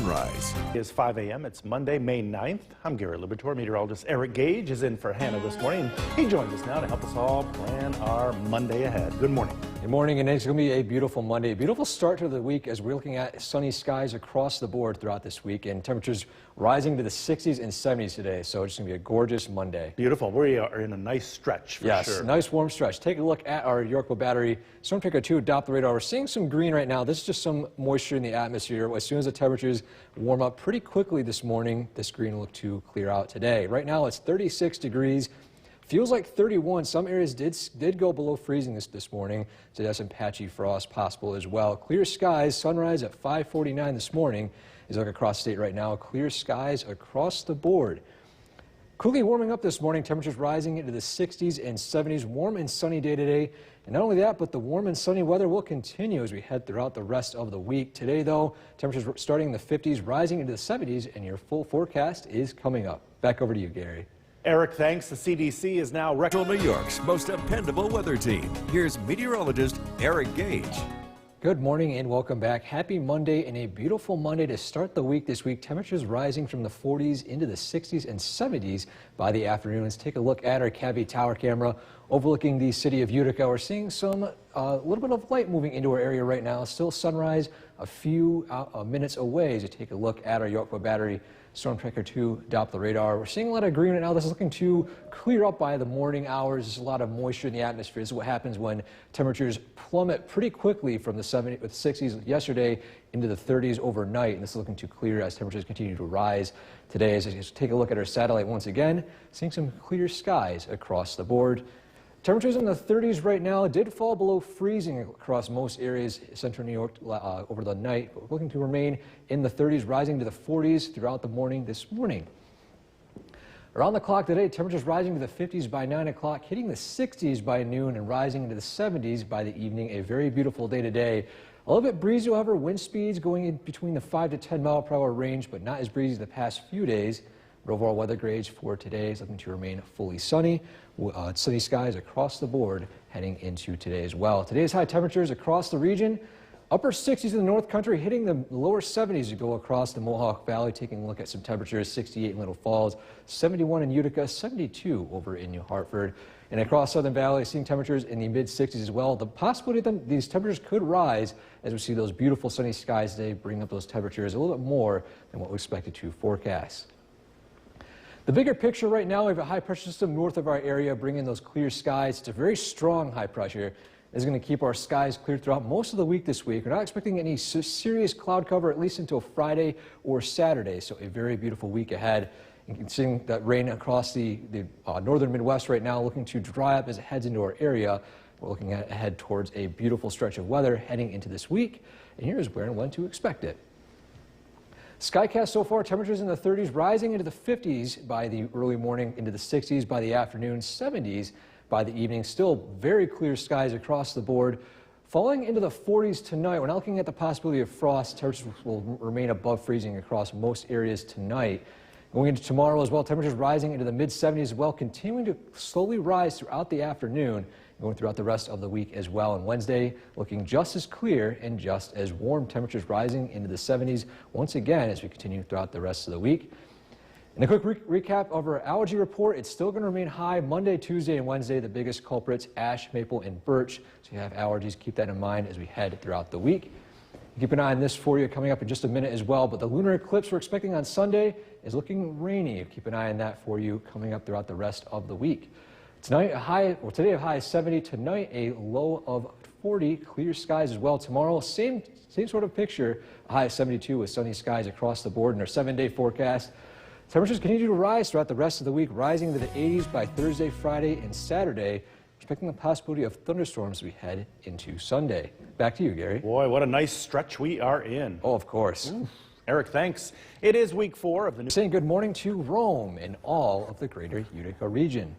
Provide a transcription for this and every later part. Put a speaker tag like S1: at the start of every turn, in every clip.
S1: sunrise.
S2: It is 5 a.m. It's Monday, May 9th. I'm Gary Liberatore. Meteorologist Eric Gage is in for Hannah this morning. He joins us now to help us all plan our Monday ahead. Good morning.
S3: Good morning, and it's going to be a beautiful Monday. A beautiful start to the week as we're looking at sunny skies across the board throughout this week, and temperatures rising to the 60s and 70s today. So it's going to be a gorgeous Monday.
S2: Beautiful. We are in a nice stretch for sure.
S3: Yes, nice warm stretch. Take a look at our Yorkville Battery Storm Tracker 2 Doppler radar. We're seeing some green right now. This is just some moisture in the atmosphere. As soon as the temperatures warm up pretty quickly this morning, this green will look to clear out today. Right now it's 36 degrees. Feels like 31. Some areas did go below freezing this morning, so there's some patchy frost possible as well. Clear skies, sunrise at 5:49 this morning. As I look across state right now, clear skies across the board. Quickly warming up this morning, temperatures rising into the 60s and 70s. Warm and sunny day today. And not only that, but the warm and sunny weather will continue as we head throughout the rest of the week. Today, though, temperatures starting in the 50s, rising into the 70s, and your full forecast is coming up. Back over to you, Gary.
S2: Eric, thanks. The CDC is now
S1: New York's most dependable weather team. Here's meteorologist Eric Gage.
S3: Good morning and welcome back. Happy Monday and a beautiful Monday to start the week this week. Temperatures rising from the 40s into the 60s and 70s by the afternoon. Let's take a look at our Cabby Tower camera overlooking the city of Utica. We're seeing some a little bit of light moving into our area right now. Still sunrise a few minutes away as you take a look at our Yorkville Battery Storm Tracker 2 Doppler radar. We're seeing a lot of green right now. This is looking to clear up by the morning hours. There's a lot of moisture in the atmosphere. This is what happens when temperatures plummet pretty quickly from the 60s yesterday into the 30s overnight. And this is looking to clear as temperatures continue to rise today. As you take a look at our satellite once again, seeing some clear skies across the board. Temperatures in the 30s right now did fall below freezing across most areas central New York over the night, but we're looking to remain in the 30s, rising to the 40s throughout the morning this morning. Around the clock today, temperatures rising to the 50s by 9 o'clock, hitting the 60s by noon, and rising into the 70s by the evening. A very beautiful day today. A little bit breezy, however, wind speeds going in between the 5 to 10 mile per hour range, but not as breezy as the past few days. Overall weather grades for today is looking to remain fully sunny. Sunny skies across the board heading into today as well. Today's high temperatures across the region, upper 60s in the North Country, hitting the lower 70s to go across the Mohawk Valley. Taking a look at some temperatures, 68 in Little Falls, 71 in Utica, 72 over in New Hartford. And across Southern Valley, seeing temperatures in the mid-60s as well. The possibility that these temperatures could rise as we see those beautiful sunny skies today bring up those temperatures a little bit more than what we expected to forecast. The bigger picture right now, we have a high pressure system north of our area bringing those clear skies. It's a very strong high pressure. It's going to keep our skies clear throughout most of the week this week. We're not expecting any serious cloud cover at least until Friday or Saturday. So a very beautiful week ahead. You can see that rain across the northern Midwest right now looking to dry up as it heads into our area. We're looking ahead towards a beautiful stretch of weather heading into this week. And here's where and when to expect it. Skycast so far, temperatures in the 30s, rising into the 50s by the early morning, into the 60s by the afternoon, 70s by the evening. Still very clear skies across the board. Falling into the 40s tonight. We're not looking at the possibility of frost. Temperatures will remain above freezing across most areas tonight. Going into tomorrow as well, temperatures rising into the mid-70s as well, continuing to slowly rise throughout the afternoon, going throughout the rest of the week as well. And Wednesday looking just as clear and just as warm, temperatures rising into the 70s once again as we continue throughout the rest of the week. And a quick recap of our allergy report. It's still going to remain high Monday, Tuesday, and Wednesday. The biggest culprits, ash, maple, and birch. So you have allergies, keep that in mind as we head throughout the week. Keep an eye on this for you coming up in just a minute as well. But the lunar eclipse we're expecting on Sunday is looking rainy. Keep an eye on that for you coming up throughout the rest of the week. Today a high of 70, tonight a low of 40, clear skies as well. Tomorrow, same sort of picture, a high of 72 with sunny skies across the board in our 7-day forecast. Temperatures continue to rise throughout the rest of the week, rising to the 80s by Thursday, Friday, and Saturday. Expecting the possibility of thunderstorms as we head into Sunday. Back to you, Gary.
S2: Boy, what a nice stretch we are in.
S3: Oh, of course.
S2: Ooh. Eric, thanks. It is week 4 of the new...
S3: Saying good morning to Rome and all of the greater Utica region.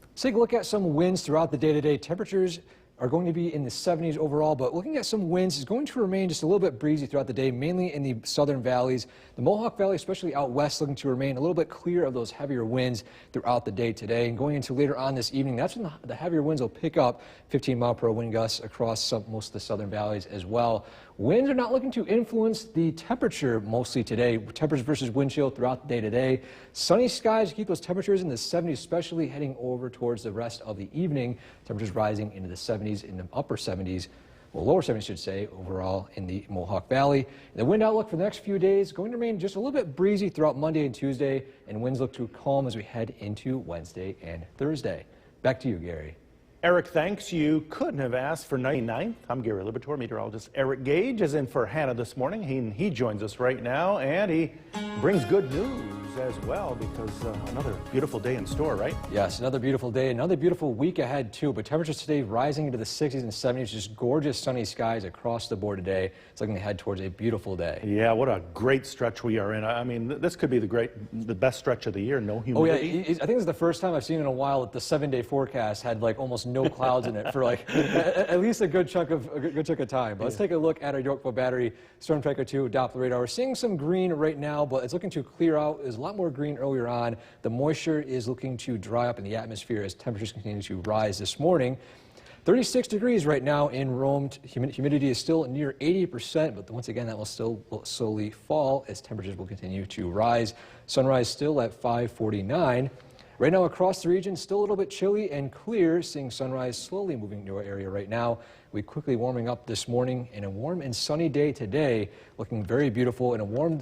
S3: Let's take a look at some winds throughout the day today. Temperatures are going to be in the 70s overall, but looking at some winds is going to remain just a little bit breezy throughout the day, mainly in the southern valleys. The Mohawk Valley, especially out west, looking to remain a little bit clear of those heavier winds throughout the day today. And going into later on this evening, that's when the heavier winds will pick up, 15-mile-per-hour wind gusts across most of the southern valleys as well. Winds are not looking to influence the temperature mostly today. Temperatures versus wind chill throughout the day today. Sunny skies keep those temperatures in the 70s, especially heading over towards the rest of the evening. Temperatures rising into the 70s, in the upper 70s. Well, lower 70s, should say, overall in the Mohawk Valley. The wind outlook for the next few days going to remain just a little bit breezy throughout Monday and Tuesday, and winds look to calm as we head into Wednesday and Thursday. Back to you, Gary.
S2: Eric, thanks. You couldn't have asked for 99th. I'm Gary Libator. Meteorologist Eric Gage is in for Hannah this morning. He joins us right now, and he brings good news as well, because another beautiful day in store, right?
S3: Yes, another beautiful day, another beautiful week ahead too, but temperatures today rising into the 60s and 70s, just gorgeous sunny skies across the board today. It's looking to head towards a beautiful day.
S2: Yeah, what a great stretch we are in. I mean, this could be the best stretch of the year, no humidity.
S3: Oh yeah, I think it's the first time I've seen in a while that the 7-day forecast had like almost no clouds in it for like at least a good chunk of time. But let's take a look at our Yorkville Battery Storm Tracker 2 Doppler radar. We're seeing some green right now, but it's looking to clear out. There's a lot more green earlier on. The moisture is looking to dry up in the atmosphere as temperatures continue to rise this morning. 36 degrees right now in Rome. Humidity is still near 80%, but once again, that will still slowly fall as temperatures will continue to rise. Sunrise still at 5:49. Right now across the region, still a little bit chilly and clear, seeing sunrise slowly moving to our area right now. We quickly warming up this morning, and a warm and sunny day today, looking very beautiful, and warm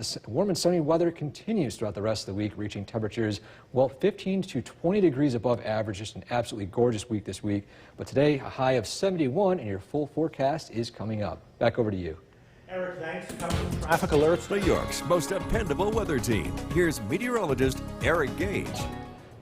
S3: and sunny weather continues throughout the rest of the week, reaching temperatures, well, 15 to 20 degrees above average. Just an absolutely gorgeous week this week. But today, a high of 71, and your full forecast is coming up. Back over to you.
S2: Eric, thanks. Traffic alerts.
S1: New York's most dependable weather team. Here's meteorologist Eric Gage.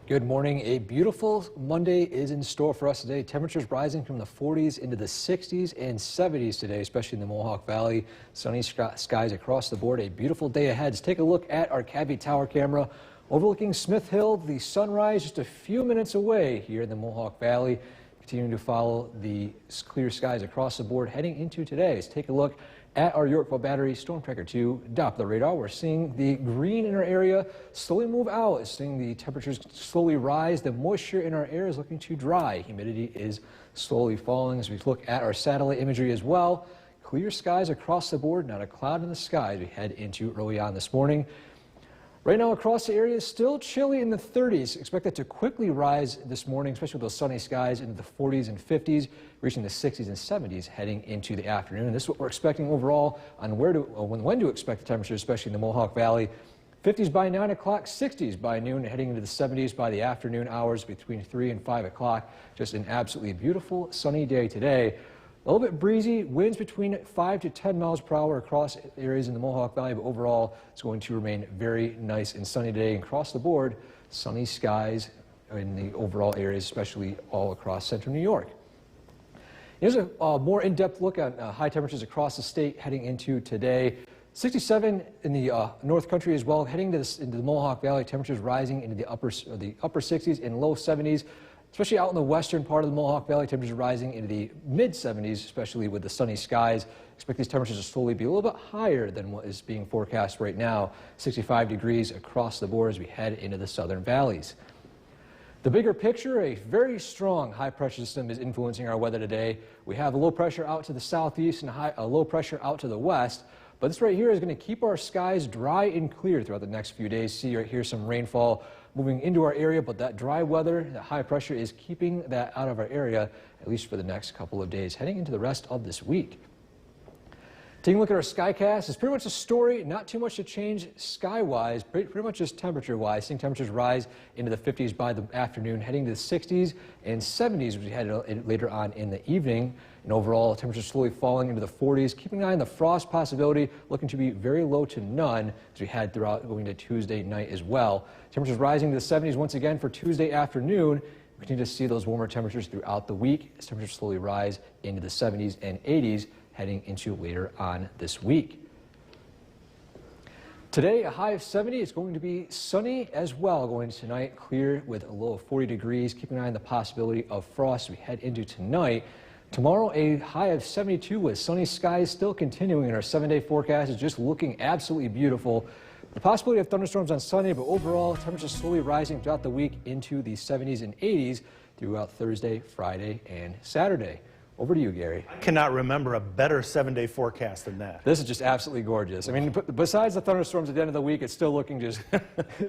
S3: Good morning. A beautiful Monday is in store for us today. Temperatures rising from the 40s into the 60s and 70s today, especially in the Mohawk Valley. Sunny skies across the board. A beautiful day ahead. Let's take a look at our Cabby Tower camera overlooking Smith Hill. The sunrise just a few minutes away here in the Mohawk Valley. Continuing to follow the clear skies across the board heading into today. Let's take a look at our Yorkville Battery Storm Tracker 2 Doppler radar. We're seeing the green in our area slowly move out, seeing the temperatures slowly rise. The moisture in our air is looking to dry. Humidity is slowly falling as we look at our satellite imagery as well. Clear skies across the board, not a cloud in the sky as we head into early on this morning. Right now across the area, still chilly in the 30s. Expect that to quickly rise this morning, especially with those sunny skies, into the 40s and 50s, reaching the 60s and 70s heading into the afternoon. And this is what we're expecting overall on when to expect the temperatures, especially in the Mohawk Valley. 50s by 9 o'clock, 60s by noon, heading into the 70s by the afternoon hours between 3 and 5 o'clock. Just an absolutely beautiful sunny day today. A little bit breezy, winds between 5 to 10 miles per hour across areas in the Mohawk Valley, but overall it's going to remain very nice and sunny today. And across the board, sunny skies in the overall areas, especially all across central New York. Here's a more in-depth look at high temperatures across the state heading into today. 67 in the North Country as well, heading into the Mohawk Valley. Temperatures rising into the upper 60s and low 70s. Especially out in the western part of the Mohawk Valley, temperatures rising into the mid-70s, especially with the sunny skies. Expect these temperatures to slowly be a little bit higher than what is being forecast right now. 65 degrees across the board as we head into the southern valleys. The bigger picture, a very strong high-pressure system is influencing our weather today. We have a low pressure out to the southeast and a low pressure out to the west. But this right here is going to keep our skies dry and clear throughout the next few days. See or hear some rainfall moving into our area, but that dry weather, that high pressure is keeping that out of our area, at least for the next couple of days, heading into the rest of this week. Taking a look at our skycast, it's pretty much a story, not too much to change sky-wise, pretty much just temperature-wise. Seeing temperatures rise into the 50s by the afternoon, heading to the 60s and 70s as we head later on in the evening. And overall, temperatures slowly falling into the 40s, keeping an eye on the frost possibility, looking to be very low to none as we head throughout going to Tuesday night as well. Temperatures rising to the 70s once again for Tuesday afternoon. We continue to see those warmer temperatures throughout the week as temperatures slowly rise into the 70s and 80s heading into later on this week. Today, a high of 70. It's going to be sunny as well going into tonight, clear with a low of 40 degrees. Keeping an eye on the possibility of frost as we head into tonight. Tomorrow, a high of 72 with sunny skies still continuing, and our 7-day forecast is just looking absolutely beautiful. The possibility of thunderstorms on Sunday, but overall, temperatures slowly rising throughout the week into the 70s and 80s throughout Thursday, Friday, and Saturday. Over to you, Gary.
S2: I cannot remember a better 7-day forecast than that.
S3: This is just absolutely gorgeous. I mean, besides the thunderstorms at the end of the week, it's still looking just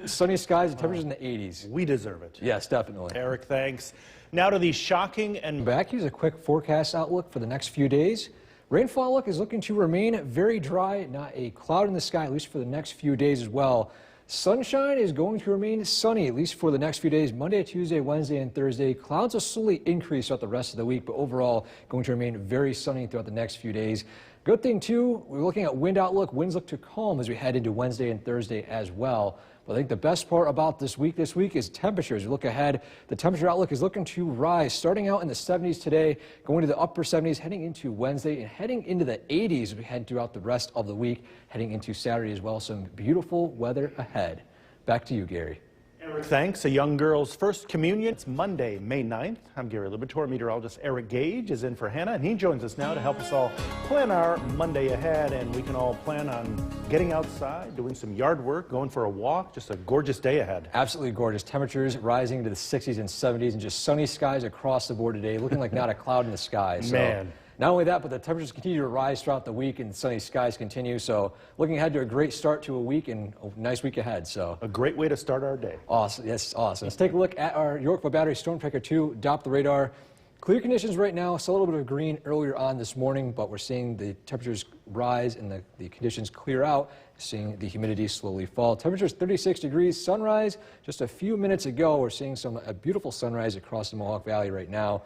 S3: sunny skies and temperatures in the 80s.
S2: We deserve it.
S3: Yes, definitely.
S2: Eric, thanks. Now to the shocking and
S3: Back, here's a quick forecast outlook for the next few days. Rainfall outlook is looking to remain very dry, not a cloud in the sky, at least for the next few days as well. Sunshine is going to remain sunny, at least for the next few days, Monday, Tuesday, Wednesday, and Thursday. Clouds will slowly increase throughout the rest of the week, but overall going to remain very sunny throughout the next few days. Good thing, too, we're looking at wind outlook. Winds look to calm as we head into Wednesday and Thursday as well. But I think the best part about this week is temperatures. We look ahead, the temperature outlook is looking to rise, starting out in the 70s today, going to the upper 70s, heading into Wednesday, and heading into the 80s as we head throughout the rest of the week, heading into Saturday as well. Some beautiful weather ahead. Back to you, Gary.
S2: Eric, thanks. A young girl's first communion. It's Monday, May 9th. I'm Gary Libator. Meteorologist Eric Gage is in for Hannah, and he joins us now to help us all plan our Monday ahead, and we can all plan on getting outside, doing some yard work, going for a walk. Just a gorgeous day ahead.
S3: Absolutely gorgeous. Temperatures rising into the 60s and 70s, and just sunny skies across the board today, looking like not a cloud in the sky. So,
S2: man.
S3: Not only that, but the temperatures continue to rise throughout the week and sunny skies continue. So looking ahead to a great start to a week and a nice week ahead. So
S2: a great way to start our day.
S3: Awesome. Yes, awesome. Let's take a look at our Yorkville Battery Storm Tracker 2 Doppler radar. Clear conditions right now. Saw a little bit of green earlier on this morning, but we're seeing the temperatures rise and the conditions clear out, seeing the humidity slowly fall. Temperatures 36 degrees. Sunrise just a few minutes ago. We're seeing a beautiful sunrise across the Mohawk Valley right now.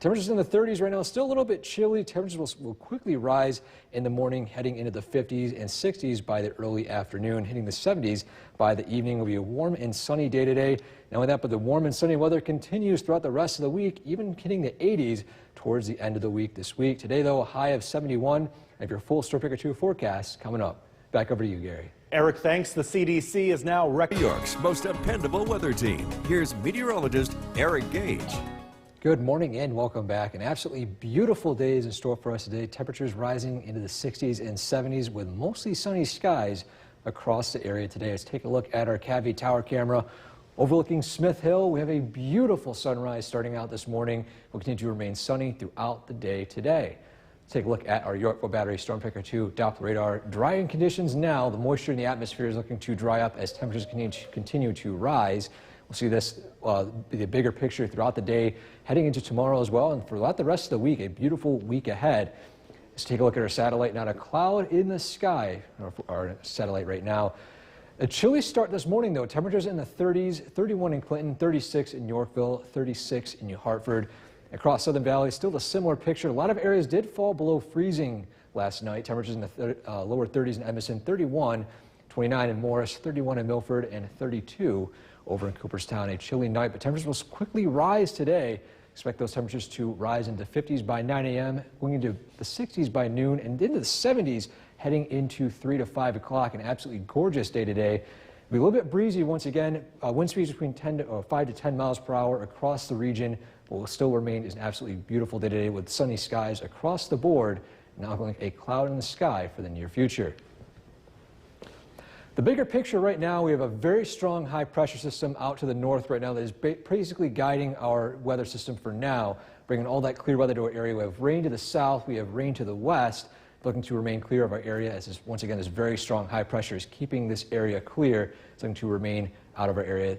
S3: Temperatures in the 30s right now, still a little bit chilly. Temperatures will quickly rise in the morning, heading into the 50s and 60s by the early afternoon, hitting the 70s by the evening. It will be a warm and sunny day today. Not only that, but the warm and sunny weather continues throughout the rest of the week, even hitting the 80s towards the end of the week this week. Today, though, a high of 71. And your full Storm Tracker 2 forecast coming up. Back over to you, Gary.
S2: Eric, thanks. The CDC is now
S1: New York's most dependable weather team. Here's meteorologist Eric Gage.
S3: Good morning and welcome back. An absolutely beautiful day is in store for us today. Temperatures rising into the 60s and 70s with mostly sunny skies across the area today. Let's take a look at our Cavity Tower camera overlooking Smith Hill. We have a beautiful sunrise starting out this morning. Will continue to remain sunny throughout the day today. Let's take a look at our Yorkville Battery Storm Tracker 2 Doppler radar. Drying conditions now. The moisture in the atmosphere is looking to dry up as temperatures continue to rise. We'll see this be a bigger picture throughout the day, heading into tomorrow as well, and throughout the rest of the week, a beautiful week ahead. Let's take a look at our satellite. Not a cloud in the sky, our satellite right now. A chilly start this morning, though. Temperatures in the 30s, 31 in Clinton, 36 in Yorkville, 36 in New Hartford. Across Southern Valley, still a similar picture. A lot of areas did fall below freezing last night. Temperatures in the lower 30s in Edmonton, 31, 29 in Morris, 31 in Milford, and 32 over in Cooperstown. A chilly night, but temperatures will quickly rise today. Expect those temperatures to rise into 50s by 9 a.m., going into the 60s by noon, and into the 70s heading into 3 to 5 o'clock. An absolutely gorgeous day today. It'll be a little bit breezy once again. Wind speeds between 5 to 10 miles per hour across the region. But will still remain an absolutely beautiful day today with sunny skies across the board. Not looking like a cloud in the sky for the near future. The bigger picture right now, we have a very strong high pressure system out to the north right now that is basically guiding our weather system for now, bringing all that clear weather to our area. We have rain to the south, we have rain to the west, looking to remain clear of our area as once again this very strong high pressure is keeping this area clear. It's going to remain out of our area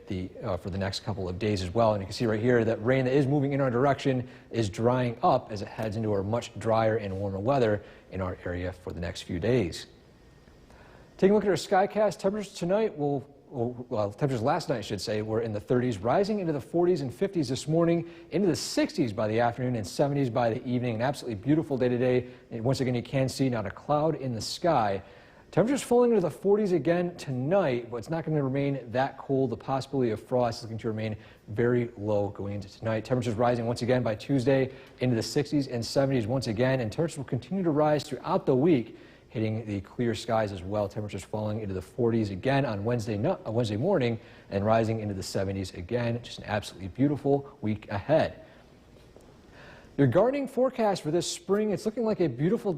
S3: for the next couple of days as well. And you can see right here that rain that is moving in our direction is drying up as it heads into our much drier and warmer weather in our area for the next few days. Taking a look at our Skycast, temperatures tonight temperatures last night, I should say, were in the 30s, rising into the 40s and 50s this morning, into the 60s by the afternoon and 70s by the evening. An absolutely beautiful day today. And once again, you can see not a cloud in the sky. Temperatures falling into the 40s again tonight, but it's not going to remain that cold. The possibility of frost is looking to remain very low going into tonight. Temperatures rising once again by Tuesday into the 60s and 70s once again, and temperatures will continue to rise throughout the week, hitting the clear skies as well. Temperatures falling into the 40s again on Wednesday morning and rising into the 70s again. Just an absolutely beautiful week ahead. Your gardening forecast for this spring, it's looking like a beautiful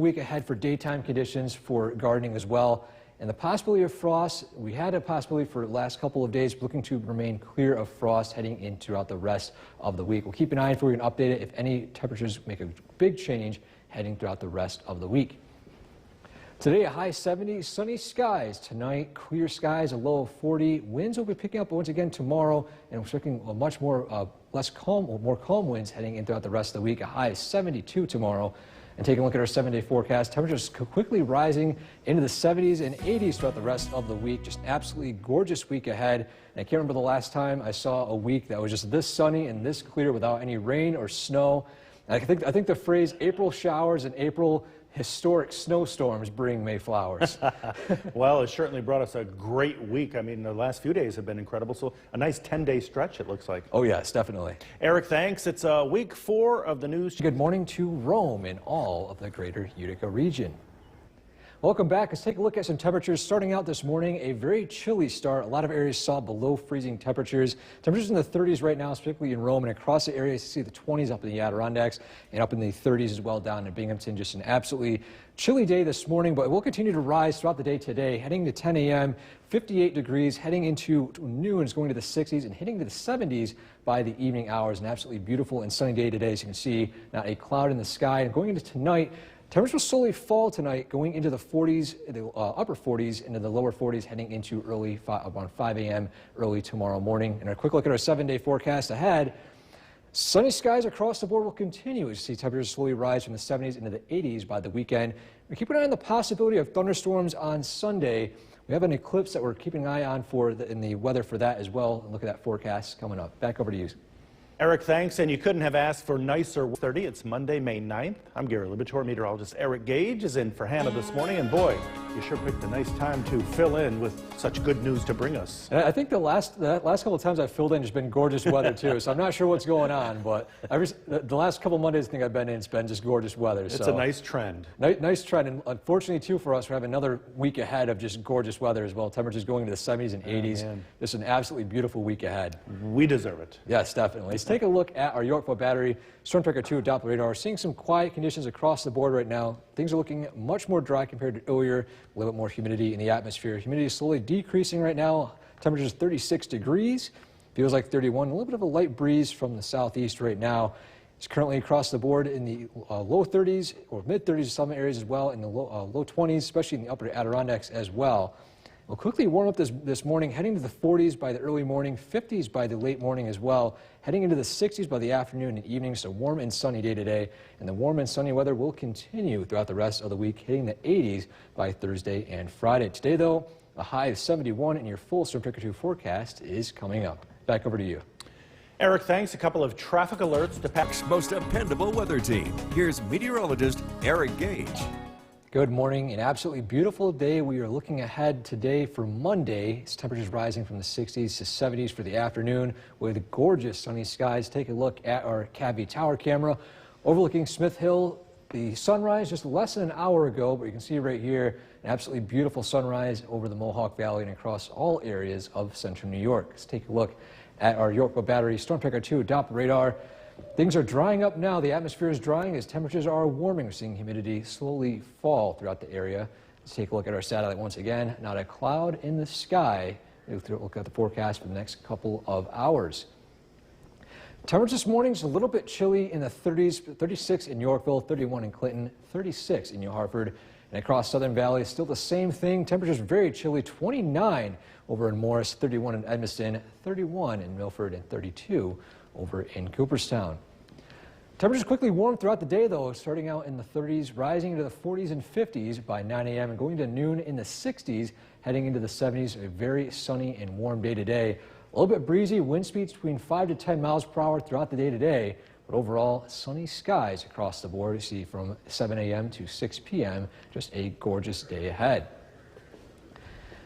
S3: week ahead for daytime conditions for gardening as well. And the possibility of frost, we had a possibility for the last couple of days, looking to remain clear of frost heading in throughout the rest of the week. We'll keep an eye on for you and update it if any temperatures make a big change heading throughout the rest of the week. Today, a high 70, sunny skies. Tonight, clear skies, a low of 40. Winds will be picking up once again tomorrow, and we're expecting a much more more calm winds heading in throughout the rest of the week. A high of 72 tomorrow. And taking a look at our 7-day forecast, temperatures quickly rising into the 70s and 80s throughout the rest of the week. Just an absolutely gorgeous week ahead. And I can't remember the last time I saw a week that was just this sunny and this clear without any rain or snow. And I think the phrase April showers and April historic snowstorms bring May flowers.
S2: Well, it certainly brought us a great week. I mean, the last few days have been incredible. So a nice 10-day stretch, it looks like.
S3: Oh, yes, definitely.
S2: Eric, thanks. It's week 4 of the news.
S3: Good morning to Rome and all of the greater Utica region. Welcome back. Let's take a look at some temperatures. Starting out this morning, a very chilly start. A lot of areas saw below freezing temperatures. Temperatures in the 30s right now, particularly in Rome and across the area. You see the 20s up in the Adirondacks and up in the 30s as well down in Binghamton. Just an absolutely chilly day this morning, but it will continue to rise throughout the day today. Heading to 10 a.m., 58 degrees. Heading into noon, it's going to the 60s and hitting to the 70s by the evening hours. An absolutely beautiful and sunny day today. As you can see, not a cloud in the sky. And going into tonight, temperatures will slowly fall tonight, going into the 40s, the upper 40s, into the lower 40s, heading into around 5 a.m. early tomorrow morning. And a quick look at our 7-day forecast ahead. Sunny skies across the board will continue as you see temperatures slowly rise from the 70s into the 80s by the weekend. We keep an eye on the possibility of thunderstorms on Sunday. We have an eclipse that we're keeping an eye on in the weather for that as well. Look at that forecast coming up. Back over to you.
S2: Eric, thanks. And you couldn't have asked for nicer 30. It's Monday, May 9th. I'm Gary Libator. Meteorologist Eric Gage is in for Hannah this morning. And boy, you sure picked a nice time to fill in with such good news to bring us.
S3: And I think the last couple of times I've filled in has been gorgeous weather too. So I'm not sure what's going on, but the last couple of Mondays I think I've been in, it's been just gorgeous weather.
S2: It's a nice trend.
S3: Nice trend. And unfortunately too for us, we have another week ahead of just gorgeous weather as well. Temperatures going to the 70s and 80s. Oh, just an absolutely beautiful week ahead.
S2: We deserve it.
S3: Yes, definitely. Let's take a look at our Yorkville Battery Storm Tracker 2 Doppler radar. We're seeing some quiet conditions across the board right now. Things are looking much more dry compared to earlier. A little bit more humidity in the atmosphere. Humidity is slowly decreasing right now. Temperature is 36 degrees. Feels like 31. A little bit of a light breeze from the southeast right now. It's currently across the board in the low 30s or mid 30s in some areas as well, in the low 20s, especially in the upper Adirondacks as well. We'll quickly warm up this morning, heading to the 40s by the early morning, 50s by the late morning as well, heading into the 60s by the afternoon and evening. So warm and sunny day today, and the warm and sunny weather will continue throughout the rest of the week, hitting the 80s by Thursday and Friday. Today, though, a high of 71, and your full Storm Tracker 2 forecast is coming up. Back over to you.
S2: Eric, thanks. A couple of traffic alerts to
S1: Pack's most dependable weather team. Here's meteorologist Eric Gage.
S3: Good morning. An absolutely beautiful day. We are looking ahead today for Monday. Temperatures rising from the 60s to 70s for the afternoon with gorgeous sunny skies. Take a look at our Cabby Tower camera overlooking Smith Hill. The sunrise just less than an hour ago, but you can see right here an absolutely beautiful sunrise over the Mohawk Valley and across all areas of central New York. Let's take a look at our Yorkville Battery Storm Tracker 2 Doppler radar. Things are drying up now. The atmosphere is drying as temperatures are warming. We're seeing humidity slowly fall throughout the area. Let's take a look at our satellite once again. Not a cloud in the sky. We'll look at the forecast for the next couple of hours. Temperature this morning is a little bit chilly in the 30s, 36 in Yorkville, 31 in Clinton, 36 in New Hartford. And across Southern Valley, still the same thing. Temperatures very chilly, 29 over in Morris, 31 in Edmiston, 31 in Milford, and 32 over in Cooperstown. Temperatures quickly warm throughout the day, though, starting out in the 30s, rising into the 40s and 50s by 9 a.m. and going to noon in the 60s, heading into the 70s. A very sunny and warm day today. A little bit breezy, wind speeds between 5 to 10 miles per hour throughout the day today. But overall, sunny skies across the board. You see from 7 a.m. to 6 p.m. Just a gorgeous day ahead.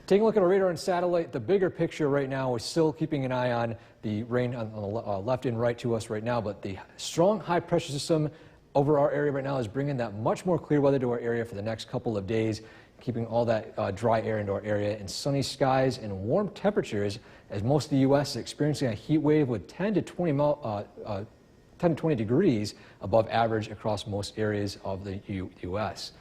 S3: Taking a look at our radar and satellite, the bigger picture right now, we're still keeping an eye on the rain on the left and right to us right now, but the strong high pressure system over our area right now is bringing that much more clear weather to our area for the next couple of days, keeping all that dry air into our area, and sunny skies and warm temperatures as most of the U.S. is experiencing a heat wave with 10 to 20 degrees above average across most areas of the U.S.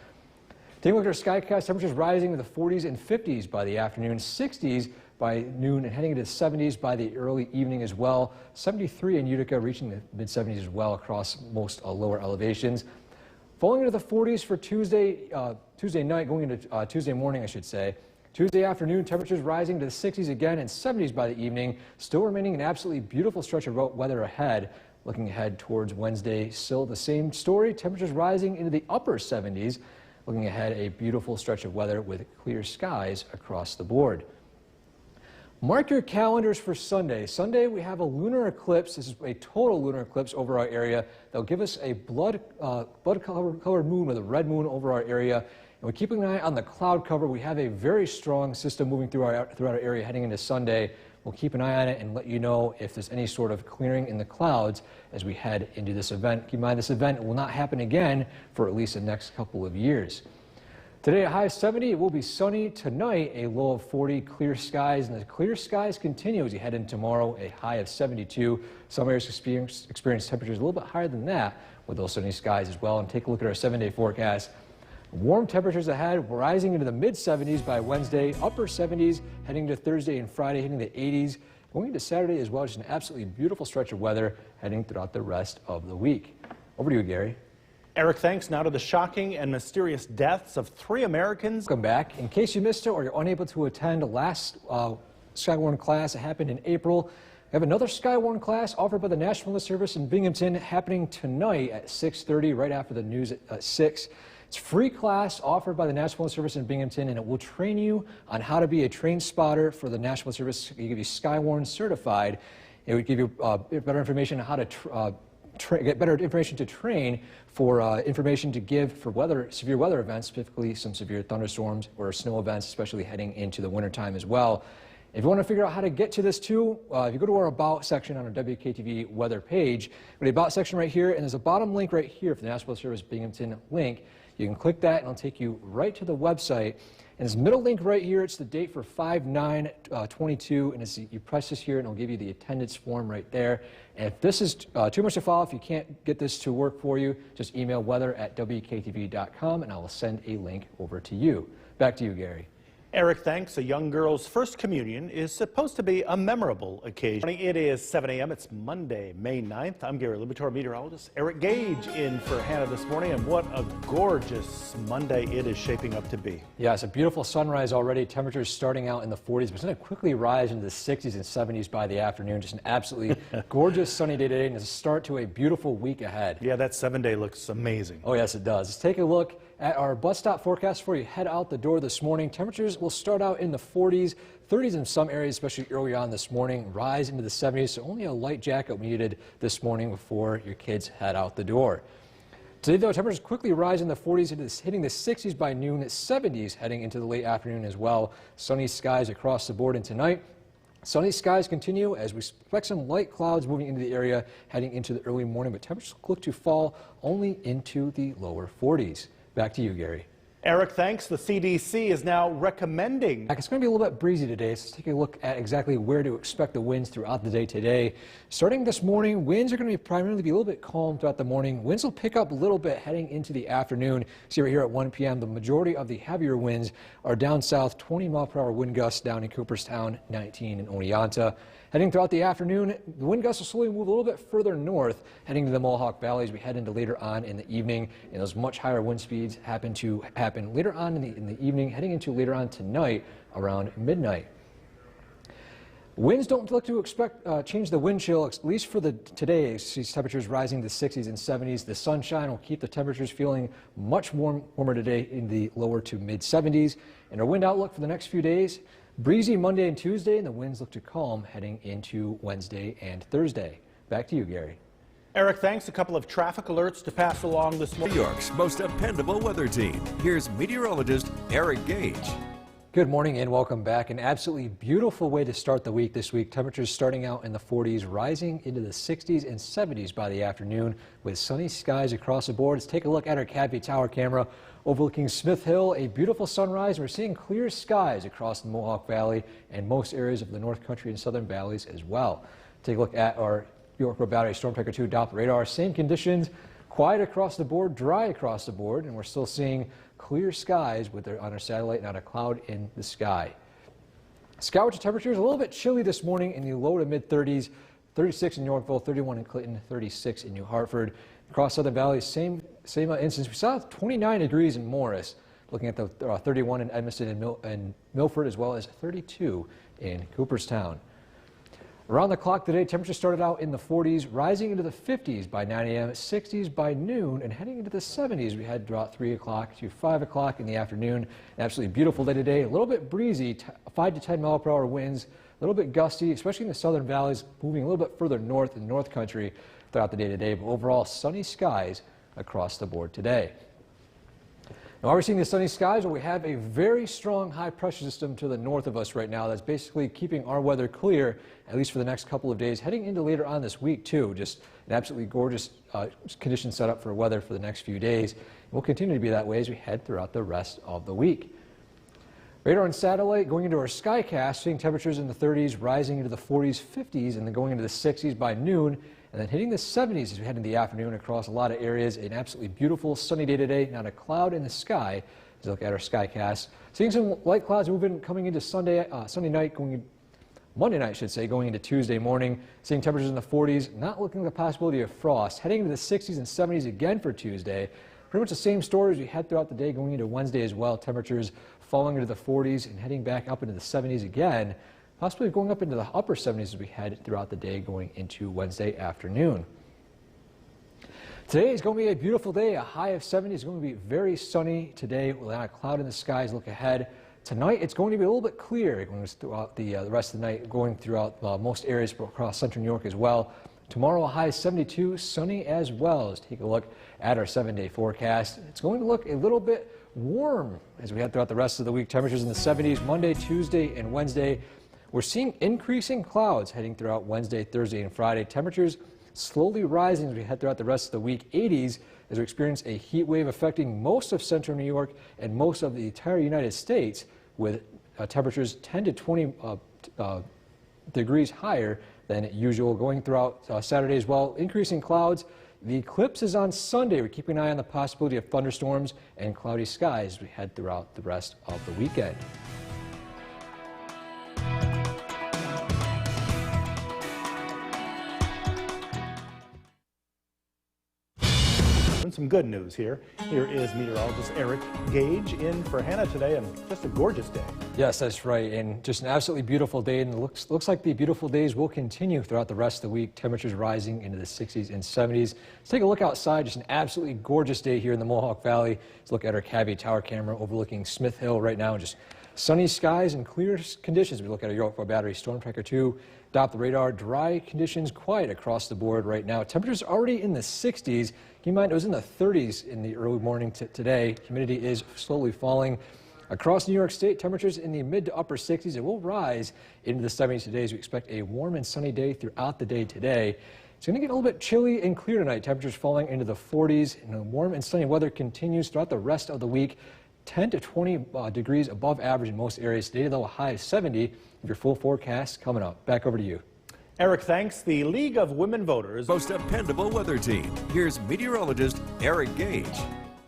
S3: Taking a look at our skycast, temperatures rising to the 40s and 50s by the afternoon, 60s by noon, and heading into the 70s by the early evening as well. 73 in Utica, reaching the mid-70s as well across most lower elevations. Falling into the 40s for Tuesday night, going into Tuesday morning, I should say. Tuesday afternoon, temperatures rising to the 60s again and 70s by the evening. Still remaining an absolutely beautiful stretch of weather ahead. Looking ahead towards Wednesday, still the same story. Temperatures rising into the upper 70s. Looking ahead, a beautiful stretch of weather with clear skies across the board. Mark your calendars for Sunday. Sunday, we have a lunar eclipse. This is a total lunar eclipse over our area. That'll give us a blood-colored moon with a red moon over our area. And we're keeping an eye on the cloud cover. We have a very strong system moving throughout our area heading into Sunday. We'll keep an eye on it and let you know if there's any sort of clearing in the clouds as we head into this event. Keep in mind, this event will not happen again for at least the next couple of years. Today, a high of 70, it will be sunny. Tonight, a low of 40, clear skies, and the clear skies continue as you head into tomorrow, a high of 72. Some areas experience temperatures a little bit higher than that with those sunny skies as well. And take a look at our 7-day forecast. Warm temperatures ahead, rising into the mid-70s by Wednesday, upper 70s, heading to Thursday and Friday, hitting the 80s. Going into Saturday as well, just an absolutely beautiful stretch of weather heading throughout the rest of the week. Over to you, Gary.
S2: Eric, thanks. Now to the shocking and mysterious deaths of 3 Americans.
S3: Welcome back. In case you missed it or you're unable to attend the last Skywarn class that happened in April, we have another Skywarn class offered by the National Weather Service in Binghamton happening tonight at 6:30, right after the news at 6. It's a free class offered by the National Weather Service in Binghamton, and it will train you on how to be a trained spotter for the National Weather Service. It will give you Skywarn certified. It would give you better information on how to get better information to train for information to give for severe weather events, specifically some severe thunderstorms or snow events, especially heading into the wintertime as well. If you want to figure out how to get to this too, if you go to our About section on our WKTV weather page, go to the About section right here, and there's a bottom link right here for the National Weather Service Binghamton link. You can click that and it'll take you right to the website. And this middle link right here, it's the date for 5/9/22, and you press this here and it'll give you the attendance form right there. And if this is too much to follow, if you can't get this to work for you, just email weather@wktv.com and I will send a link over to you. Back to you, Gary.
S2: Eric, thanks. A young girl's first communion is supposed to be a memorable occasion. It is 7 a.m. It's Monday, May 9th. I'm Gary Libator, meteorologist. Eric Gage in for Hannah this morning, and what a gorgeous Monday it is shaping up to be.
S3: Yeah, it's a beautiful sunrise already. Temperatures starting out in the 40s, but it's going to quickly rise into the 60s and 70s by the afternoon. Just an absolutely gorgeous sunny day today, and it's a start to a beautiful week ahead.
S2: Yeah, that 7-day looks amazing.
S3: Oh, yes, it does. Let's take a look at our bus stop forecast before you head out the door this morning. Temperatures will start out in the 40s, 30s in some areas, especially early on this morning, rise into the 70s, so only a light jacket needed this morning before your kids head out the door. Today, though, temperatures quickly rise in the 40s, hitting the 60s by noon, 70s heading into the late afternoon as well. Sunny skies across the board, and tonight, sunny skies continue as we expect some light clouds moving into the area heading into the early morning, but temperatures look to fall only into the lower 40s. Back to you, Gary.
S2: Eric, thanks. The CDC is now recommending.
S3: It's going to be a little bit breezy today, so let's take a look at exactly where to expect the winds throughout the day today. Starting this morning, winds are going to primarily be a little bit calm throughout the morning. Winds will pick up a little bit heading into the afternoon. See right here at 1 p.m., the majority of the heavier winds are down south, 20-mile-per-hour wind gusts down in Cooperstown, 19 in Oneonta. Heading throughout the afternoon, the wind gusts will slowly move a little bit further north, heading to the Mohawk Valley as we head into later on in the evening. And those much higher wind speeds happen later on in the evening, heading into later on tonight around midnight. Winds don't look to change the wind chill, at least for today. See temperatures rising to the 60s and 70s. The sunshine will keep the temperatures feeling much warmer today in the lower to mid 70s. And our wind outlook for the next few days, breezy Monday and Tuesday, and the winds look to calm heading into Wednesday and Thursday. Back to you, Gary.
S2: Eric, thanks. A couple of traffic alerts to pass along this morning.
S1: New York's most dependable weather team. Here's meteorologist Eric Gage.
S3: Good morning and welcome back. An absolutely beautiful way to start the week this week. Temperatures starting out in the 40s, rising into the 60s and 70s by the afternoon with sunny skies across the board. Let's take a look at our Cadby Tower camera overlooking Smith Hill. A beautiful sunrise. We're seeing clear skies across the Mohawk Valley and most areas of the North Country and Southern Valleys as well. Take a look at our York Road Battery Storm Tracker 2 Doppler radar. Same conditions, quiet across the board, dry across the board, and we're still seeing clear skies on our satellite, not a cloud in the sky. Skywatch temperatures a little bit chilly this morning in the low to mid 30s, 36 in Yorkville, 31 in Clinton, 36 in New Hartford. Across Southern Valley, same instance. We saw 29 degrees in Morris, looking at the 31 in Edmiston and Milford, as well as 32 in Cooperstown. Around the clock today, temperatures started out in the 40s, rising into the 50s by 9 a.m., 60s by noon, and heading into the 70s. We had throughout 3 o'clock to 5 o'clock in the afternoon. An absolutely beautiful day today. A little bit breezy, 5 to 10 mile per hour winds, a little bit gusty, especially in the southern valleys, moving a little bit further north in the North Country throughout the day today. But overall, sunny skies across the board today. Now, while we're seeing the sunny skies, we have a very strong high pressure system to the north of us right now that's basically keeping our weather clear, at least for the next couple of days, heading into later on this week too. Just an absolutely gorgeous condition set up for weather for the next few days. It will continue to be that way as we head throughout the rest of the week. Radar and satellite going into our skycast, seeing temperatures in the 30s, rising into the 40s, 50s, and then going into the 60s by noon, and then hitting the 70s as we head into the afternoon across a lot of areas. An absolutely beautiful sunny day today, not a cloud in the sky as we look at our skycast. Seeing some light clouds moving coming into Monday night, I should say, going into Tuesday morning. Seeing temperatures in the 40s, not looking at the possibility of frost. Heading into the 60s and 70s again for Tuesday. Pretty much the same story as we head throughout the day going into Wednesday as well. Temperatures falling into the 40s and heading back up into the 70s again. Possibly going up into the upper 70s as we head throughout the day going into Wednesday afternoon. Today is going to be a beautiful day. A high of 70 is going to be very sunny today without a cloud in the skies. Look ahead. Tonight it's going to be a little bit clear going throughout the rest of the night, going throughout most areas across central New York as well. Tomorrow a high of 72, sunny as well. Let's take a look at our 7-day forecast. It's going to look a little bit warm as we head throughout the rest of the week. Temperatures in the 70s Monday, Tuesday, and Wednesday. We're seeing increasing clouds heading throughout Wednesday, Thursday, and Friday. Temperatures slowly rising as we head throughout the rest of the week. 80s as we experience a heat wave affecting most of central New York and most of the entire United States, with temperatures 10 to 20 degrees higher than usual going throughout Saturday as well. Increasing clouds. The eclipse is on Sunday. We're keeping an eye on the possibility of thunderstorms and cloudy skies as we head throughout the rest of the weekend.
S2: Some good news here. Here is meteorologist Eric Gage in for Hannah today, and just a gorgeous day.
S3: Yes, that's right, and just an absolutely beautiful day, and it looks like the beautiful days will continue throughout the rest of the week. Temperatures rising into the 60s and 70s. Let's take a look outside. Just an absolutely gorgeous day here in the Mohawk Valley. Let's look at our Cabby Tower camera overlooking Smith Hill right now. Just sunny skies and clear conditions. We look at our Yorkville Battery Storm Tracker 2. Adopt the radar. Dry conditions quiet across the board right now. Temperatures already in the 60s. Keep in mind it was in the 30s in the early morning today. Humidity is slowly falling. Across New York State, temperatures in the mid to upper 60s. It will rise into the 70s today as we expect a warm and sunny day throughout the day today. It's going to get a little bit chilly and clear tonight. Temperatures falling into the 40s, and the warm and sunny weather continues throughout the rest of the week. 10 to 20 degrees above average in most areas. Today, though, a high of 70. Your full forecast coming up. Back over to you.
S2: Eric, thanks. The League of Women Voters
S1: Most dependable weather team. Here's meteorologist Eric Gage.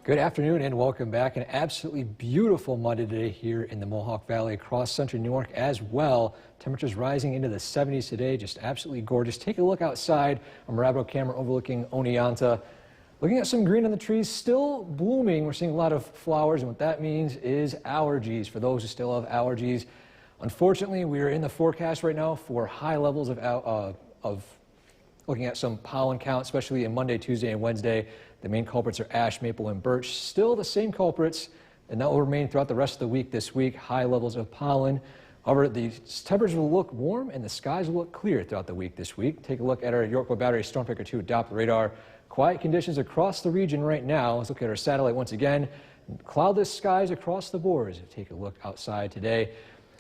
S3: Good afternoon and welcome back. An absolutely beautiful Monday today here in the Mohawk Valley, across central New York as well. Temperatures rising into the 70s today, just absolutely gorgeous. Take a look outside. I'm Rabbo camera overlooking Oneonta. Looking at some green on the trees, still blooming. We're seeing a lot of flowers, and what that means is allergies for those who still have allergies. Unfortunately, we are in the forecast right now for high levels of looking at some pollen count, especially in Monday, Tuesday, and Wednesday. The main culprits are ash, maple, and birch. Still the same culprits, and that will remain throughout the rest of the week this week. High levels of pollen. However, the temperatures will look warm and the skies will look clear throughout the week this week. Take a look at our Yorkville Battery Storm Tracker 2 Doppler radar. Quiet conditions across the region right now. Let's look at our satellite once again. Cloudless skies across the board. Take a look outside today.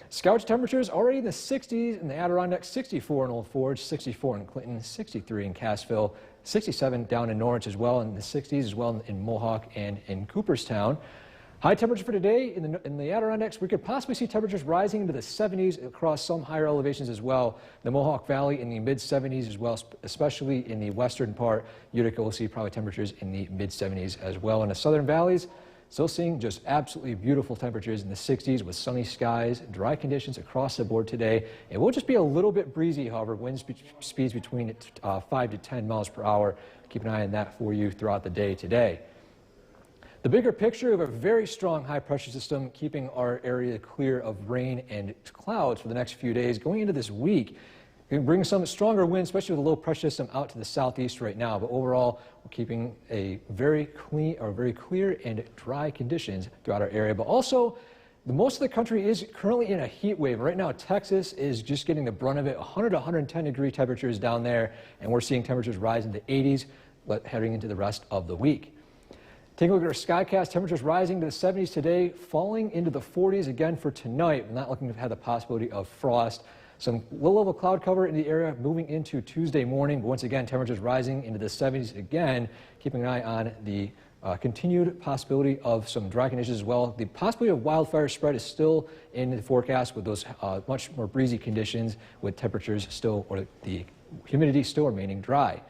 S3: Scout's temperatures already in the 60s in the Adirondacks, 64 in Old Forge, 64 in Clinton, 63 in Cassville, 67 down in Norwich as well, in the 60s as well in Mohawk and in Cooperstown. High temperature for today in the Adirondacks. We could possibly see temperatures rising into the 70s across some higher elevations as well. The Mohawk Valley in the mid-70s as well, especially in the western part. Utica will see probably temperatures in the mid-70s as well. In the southern valleys, Still seeing just absolutely beautiful temperatures in the 60s with sunny skies, dry conditions across the board today. It will just be a little bit breezy, however, wind speeds between 5 to 10 miles per hour. Keep an eye on that for you throughout the day today. The bigger picture of a very strong high pressure system keeping our area clear of rain and clouds for the next few days. Going into this week, it can bring some stronger winds, especially with the low pressure system out to the southeast right now. But overall, we're keeping a very clear and dry conditions throughout our area. But also, most of the country is currently in a heat wave. Right now, Texas is just getting the brunt of it. 100 to 110 degree temperatures down there, and we're seeing temperatures rise into 80s heading into the rest of the week. Take a look at our Skycast. Temperatures rising to the 70s today, falling into the 40s again for tonight. We're not looking to have the possibility of frost. Some low-level cloud cover in the area moving into Tuesday morning. But once again, temperatures rising into the 70s again. Keeping an eye on the continued possibility of some dry conditions as well. The possibility of wildfire spread is still in the forecast with those much more breezy conditions, with temperatures still, or the humidity still remaining dry.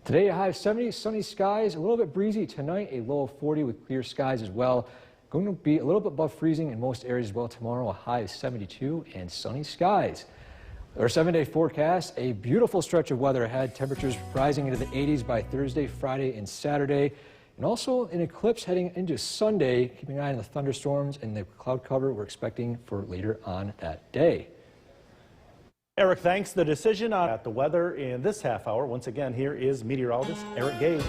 S3: Today, a high of 70, sunny skies, a little bit breezy. Tonight, a low of 40 with clear skies as well. Going to be a little bit above freezing in most areas as well. Tomorrow, a high of 72 and sunny skies. Our 7-day forecast, a beautiful stretch of weather ahead. Temperatures rising into the 80s by Thursday, Friday, and Saturday. And also an eclipse heading into Sunday. Keeping an eye on the thunderstorms and the cloud cover we're expecting for later on that day.
S2: Eric, thanks. The decision on the weather in this half hour. Once again, here is meteorologist Eric Gage.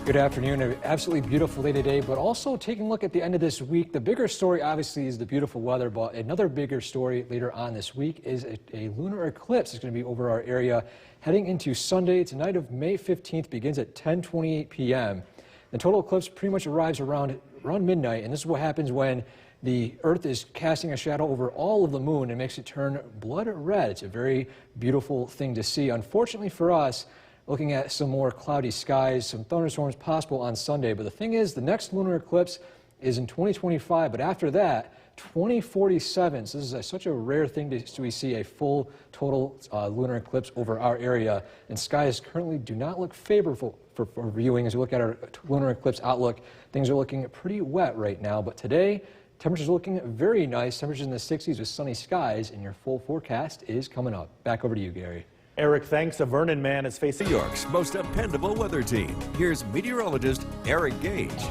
S3: Good afternoon. An absolutely beautiful day today, but also taking a look at the end of this week. The bigger story, obviously, is the beautiful weather, but another bigger story later on this week is a lunar eclipse is going to be over our area heading into Sunday. Tonight of May 15th begins at 10:28 p.m. The total eclipse pretty much arrives around midnight, and this is what happens when the Earth is casting a shadow over all of the moon and makes it turn blood red. It's a very beautiful thing to see. Unfortunately for us, looking at some more cloudy skies, some thunderstorms possible on Sunday. But the thing is, the next lunar eclipse is in 2025, but after that, 2047. So this is such a rare thing to see a full total lunar eclipse over our area. And skies currently do not look favorable for viewing. As we look at our lunar eclipse outlook, things are looking pretty wet right now. But today, temperatures are looking very nice. Temperatures in the 60s with sunny skies, and your full forecast is coming up. Back over to you, Gary.
S2: Eric, thanks. A Vernon man is facing
S1: New York's most dependable weather team. Here's meteorologist Eric Gage.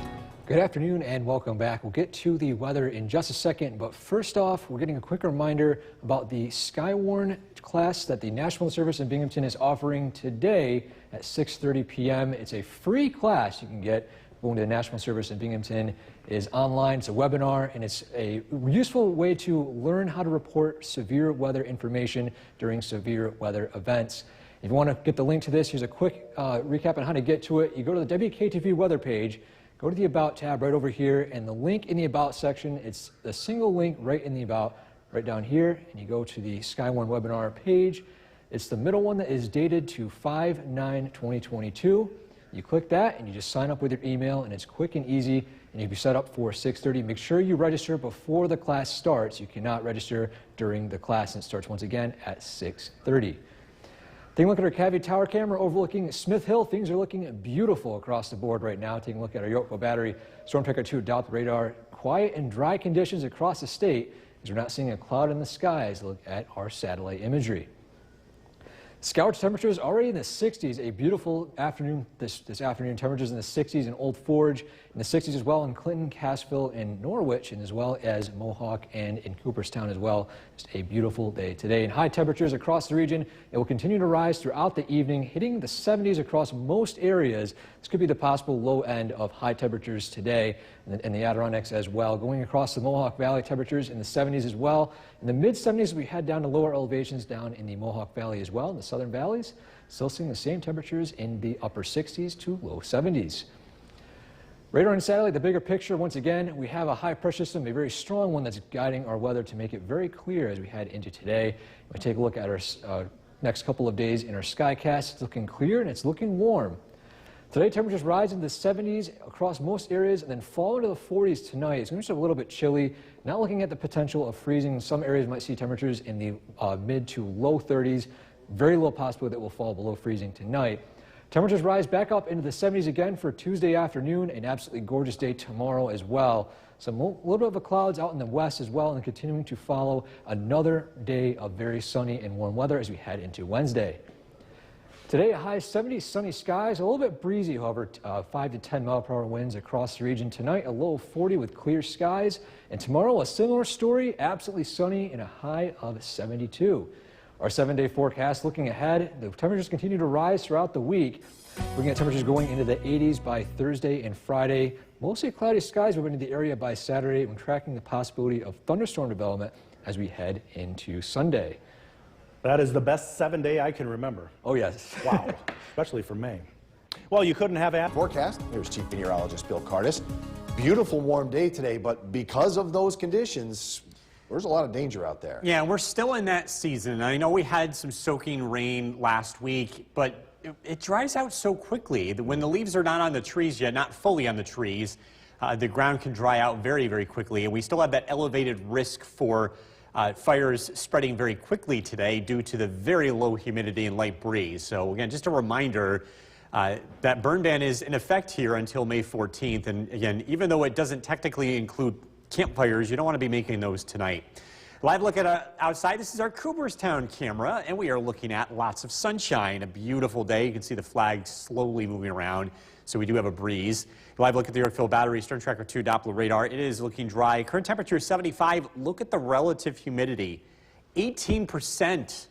S3: Good afternoon and welcome back. We'll get to the weather in just a second, but first off, we're getting a quick reminder about the Skywarn class that the National Service in Binghamton is offering today at 6:30 p.m. It's a free class you can get going to the National Service in Binghamton. It is online. It's a webinar, and it's a useful way to learn how to report severe weather information during severe weather events. If you want to get the link to this, here's a quick recap on how to get to it. You go to the WKTV weather page, go to the About tab right over here, and the link in the About section, it's a single link right in the About, right down here, and you go to the Skywarn webinar page. It's the middle one that is dated to 5/9/2022. You click that, and you just sign up with your email, and it's quick and easy, and you'll be set up for 6:30. Make sure you register before the class starts. You cannot register during the class, and it starts once again at 6:30. Taking a look at our Cavity Tower camera overlooking Smith Hill. Things are looking beautiful across the board right now. Taking a look at our Yorkville Battery Storm Tracker 2 Doppler radar. Quiet and dry conditions across the state as we're not seeing a cloud in the sky as we look at our satellite imagery. Skywarn temperatures already in the 60s. A beautiful afternoon this afternoon. Temperatures in the 60s in Old Forge, in the 60s as well in Clinton, Cassville, and Norwich, and as well as Mohawk and in Cooperstown as well. Just a beautiful day today. And high temperatures across the region. It will continue to rise throughout the evening, hitting the 70s across most areas. This could be the possible low end of high temperatures today in the Adirondacks as well. Going across the Mohawk Valley, temperatures in the 70s as well. In the mid-70s, we head down to lower elevations down in the Mohawk Valley as well. In the southern valleys, still seeing the same temperatures in the upper 60s to low 70s. Radar and satellite, the bigger picture, once again, we have a high pressure system, a very strong one that's guiding our weather to make it very clear as we head into today. We take a look at our next couple of days in our Skycast. It's looking clear and it's looking warm. Today, temperatures rise into the 70s across most areas and then fall into the 40s tonight. It's going to be a little bit chilly. Not looking at the potential of freezing. Some areas might see temperatures in the mid to low 30s. Very low possibility that will fall below freezing tonight. Temperatures rise back up into the 70s again for Tuesday afternoon. An absolutely gorgeous day tomorrow as well. Some little bit of a clouds out in the west as well, and continuing to follow another day of very sunny and warm weather as we head into Wednesday. Today, a high 70s, sunny skies, a little bit breezy, however, 5 to 10 mile-per-hour winds across the region. Tonight, a low of 40 with clear skies, and tomorrow, a similar story, absolutely sunny and a high of 72. Our 7-day forecast looking ahead, the temperatures continue to rise throughout the week. Looking at temperatures going into the 80s by Thursday and Friday. Mostly cloudy skies moving into the area by Saturday. When tracking the possibility of thunderstorm development as we head into Sunday.
S2: That is the best 7-day I can remember.
S3: Oh, yes.
S2: Wow, especially for May. Well, you couldn't have
S4: forecast. Here's Chief Meteorologist Bill Cardis. Beautiful warm day today, but because of those conditions, there's a lot of danger out there.
S5: Yeah, we're still in that season. I know we had some soaking rain last week, but it dries out so quickly. When the leaves are not on the trees yet, not fully on the trees, the ground can dry out very, very quickly. And we still have that elevated risk for fires spreading very quickly today due to the very low humidity and light breeze. So again, just a reminder that burn ban is in effect here until May 14th. And again, even though it doesn't technically include campfires, you don't want to be making those tonight. Live look at outside. This is our Cooperstown camera, and we are looking at lots of sunshine. A beautiful day. You can see the flag slowly moving around, so we do have a breeze. Live look at the Yorkville Battery Storm Tracker 2 Doppler radar. It is looking dry. Current temperature is 75. Look at the relative humidity, 18%. It's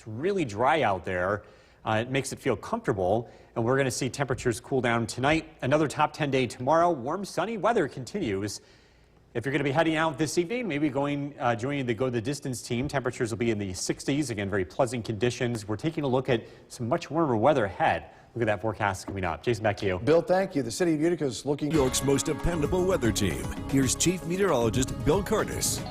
S5: really dry out there. It makes it feel comfortable, and we're going to see temperatures cool down tonight. Another top 10 day tomorrow. Warm, sunny weather continues. If you're going to be heading out this evening, maybe joining the Go the Distance team, temperatures will be in the 60s. Again, very pleasant conditions. We're taking a look at some much warmer weather ahead. Look at that forecast coming up. Jason, back to you.
S4: Bill, thank you. The city of Utica is looking.
S1: York's most dependable weather team. Here's Chief Meteorologist Bill Cardis.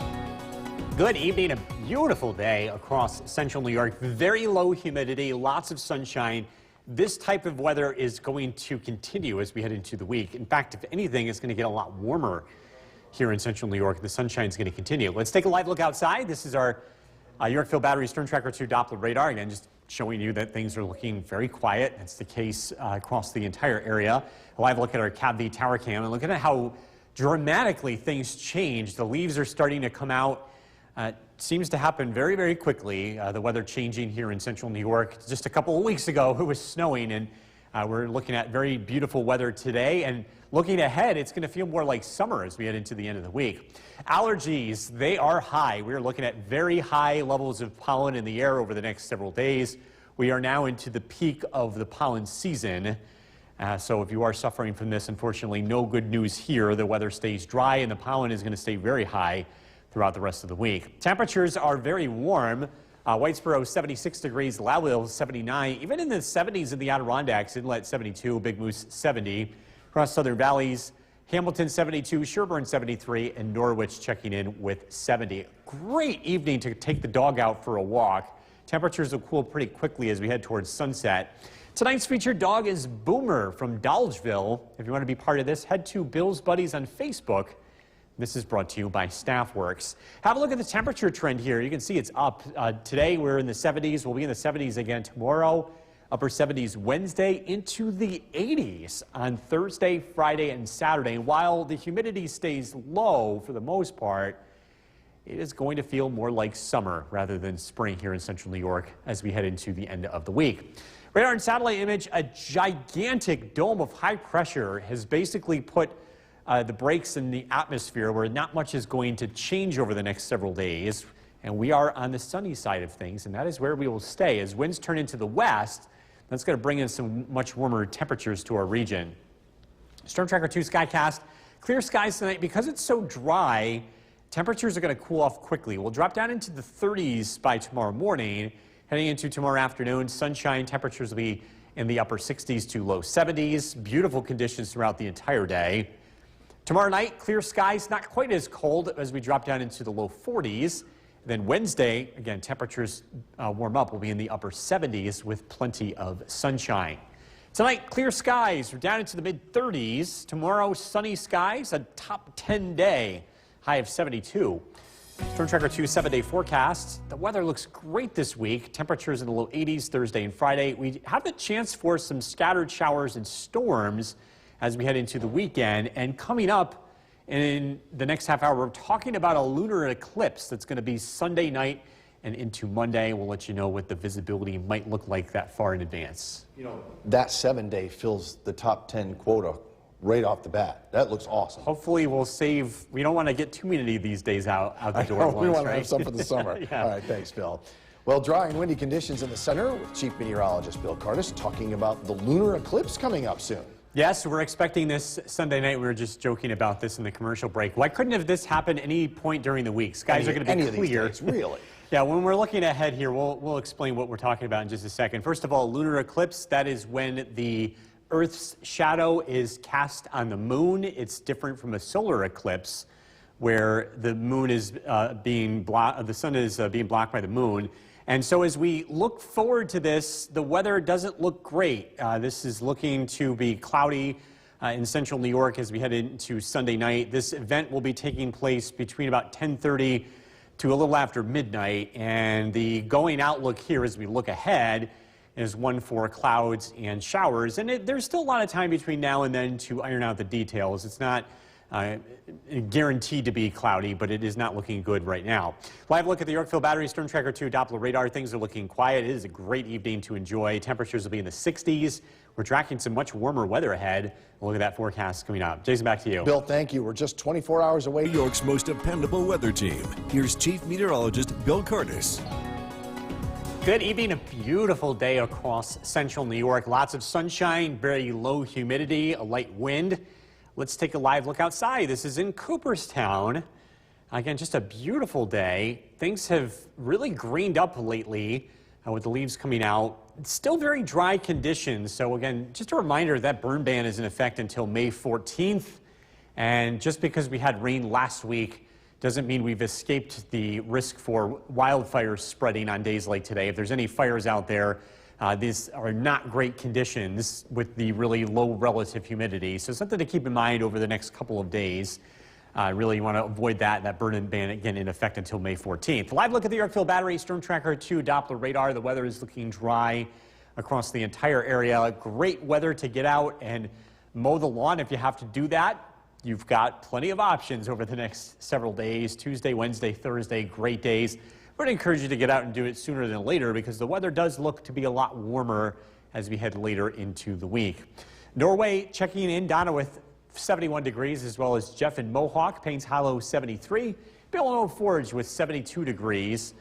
S5: Good evening. A beautiful day across central New York. Very low humidity, lots of sunshine. This type of weather is going to continue as we head into the week. In fact, if anything, it's going to get a lot warmer here in central New York. The sunshine is going to continue. Let's take a live look outside. This is our Yorkville Battery Storm Tracker 2 Doppler radar. Again, just showing you that things are looking very quiet. That's the case across the entire area. A live look at our CAV tower cam and looking at how dramatically things change. The leaves are starting to come out. Seems to happen very, very quickly. The weather changing here in central New York. Just a couple of weeks ago, it was snowing, and we're looking at very beautiful weather today. And looking ahead, it's going to feel more like summer as we head into the end of the week. Allergies, they are high. We're looking at very high levels of pollen in the air over the next several days. We are now into the peak of the pollen season. So if you are suffering from this, unfortunately, no good news here. The weather stays dry and the pollen is going to stay very high throughout the rest of the week. Temperatures are very warm. Whitesboro 76 degrees, Lowell 79, even in the 70s in the Adirondacks, Inlet 72, Big Moose 70. Across Southern Valleys, Hamilton 72, Sherburne 73, and Norwich checking in with 70. Great evening to take the dog out for a walk. Temperatures will cool pretty quickly as we head towards sunset. Tonight's featured dog is Boomer from Dolgeville. If you want to be part of this, head to Bill's Buddies on Facebook. This is brought to you by Staffworks. Have a look at the temperature trend here. You can see it's up. Today we're in the 70s. We'll be in the 70s again tomorrow. Upper 70s Wednesday, into the 80s on Thursday, Friday, and Saturday. While the humidity stays low for the most part, it is going to feel more like summer rather than spring here in central New York as we head into the end of the week. Radar and satellite image, a gigantic dome of high pressure has basically put the brakes in the atmosphere where not much is going to change over the next several days. And we are on the sunny side of things, and that is where we will stay. As winds turn into the west, that's going to bring in some much warmer temperatures to our region. Storm Tracker 2 Skycast, clear skies tonight. Because it's so dry, temperatures are going to cool off quickly. We'll drop down into the 30s by tomorrow morning. Heading into tomorrow afternoon, sunshine, temperatures will be in the upper 60s to low 70s. Beautiful conditions throughout the entire day. Tomorrow night, clear skies, not quite as cold as we drop down into the low 40s. Then Wednesday, again, temperatures warm up. We'll be in the upper 70s with plenty of sunshine. Tonight, clear skies. We're down into the mid-30s. Tomorrow, sunny skies, a top 10 day, high of 72. Storm Tracker 2 7-day forecast. The weather looks great this week. Temperatures in the low 80s Thursday and Friday. We have the chance for some scattered showers and storms as we head into the weekend. And coming up in the next half hour, we're talking about a lunar eclipse that's going to be Sunday night and into Monday. We'll let you know what the visibility might look like that far in advance.
S4: You know, that 7-day fills the top 10 quota right off the bat. That looks awesome.
S5: Hopefully we'll save. We don't want to get too many of these days out the door.
S4: We want to have some for the summer.
S5: Yeah.
S4: All right, thanks, Bill. Well, dry and windy conditions in the center with Chief Meteorologist Bill Curtis talking about the lunar eclipse coming up soon.
S5: Yes, we're expecting this Sunday night. We were just joking about this in the commercial break. Why couldn't have this happened any point during the week? Skies are going to be clear.
S4: These days, really.
S5: Yeah, when we're looking ahead here, we'll explain what we're talking about in just a second. First of all, lunar eclipse, that is when the Earth's shadow is cast on the moon. It's different from a solar eclipse where the moon is the sun is being blocked by the moon. And so as we look forward to this, the weather doesn't look great. This is looking to be cloudy in central New York as we head into Sunday night. This event will be taking place between about 10:30 to a little after midnight. And the going outlook here as we look ahead is one for clouds and showers. And there's still a lot of time between now and then to iron out the details. It's not guaranteed to be cloudy, but it is not looking good right now. Live look at the Yorkville Battery Storm Tracker 2 Doppler radar. Things are looking quiet. It is a great evening to enjoy. Temperatures will be in the 60s. We're tracking some much warmer weather ahead. We'll look at that forecast coming up. Jason, back to you.
S4: Bill, thank you. We're just 24 hours away.
S1: New York's most dependable weather team. Here's Chief Meteorologist Bill Curtis.
S5: Good evening. A beautiful day across central New York. Lots of sunshine, very low humidity, a light wind. Let's take a live look outside. This is in Cooperstown. Again, just a beautiful day. Things have really greened up lately with the leaves coming out. It's still very dry conditions. So again, just a reminder that burn ban is in effect until May 14th. And just because we had rain last week doesn't mean we've escaped the risk for wildfires spreading on days like today. If there's any fires out there, these are not great conditions with the really low relative humidity. So something to keep in mind over the next couple of days. Really, you want to avoid that burn ban again in effect until May 14th. Live look at the Yorkville Battery Storm Tracker 2 Doppler radar. The weather is looking dry across the entire area. Great weather to get out and mow the lawn if you have to do that. You've got plenty of options over the next several days. Tuesday, Wednesday, Thursday, great days. We're going to encourage you to get out and do it sooner than later because the weather does look to be a lot warmer as we head later into the week. Norway checking in, Donna with 71 degrees, as well as Jeff in Mohawk, Paynes Hollow 73, Bill and Old Forge with 72 degrees.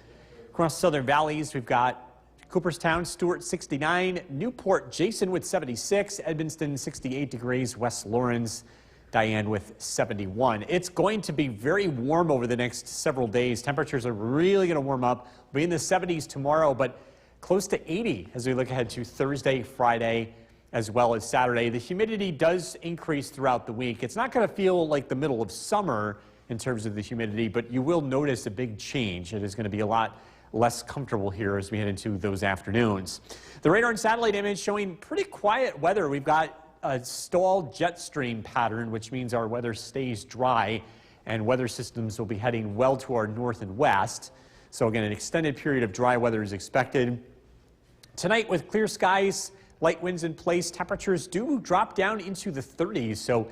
S5: Across Southern Valleys, we've got Cooperstown, Stewart 69, Newport, Jason with 76, Edmonston 68 degrees, West Lawrence, Diane with 71. It's going to be very warm over the next several days. Temperatures are really going to warm up. We'll be in the 70s tomorrow, but close to 80 as we look ahead to Thursday, Friday, as well as Saturday. The humidity does increase throughout the week. It's not going to feel like the middle of summer in terms of the humidity, but you will notice a big change. It is going to be a lot less comfortable here as we head into those afternoons. The radar and satellite image showing pretty quiet weather. We've got a stalled jet stream pattern, which means our weather stays dry and weather systems will be heading well to our north and west. So again, an extended period of dry weather is expected. Tonight with clear skies, light winds in place, temperatures do drop down into the 30s. So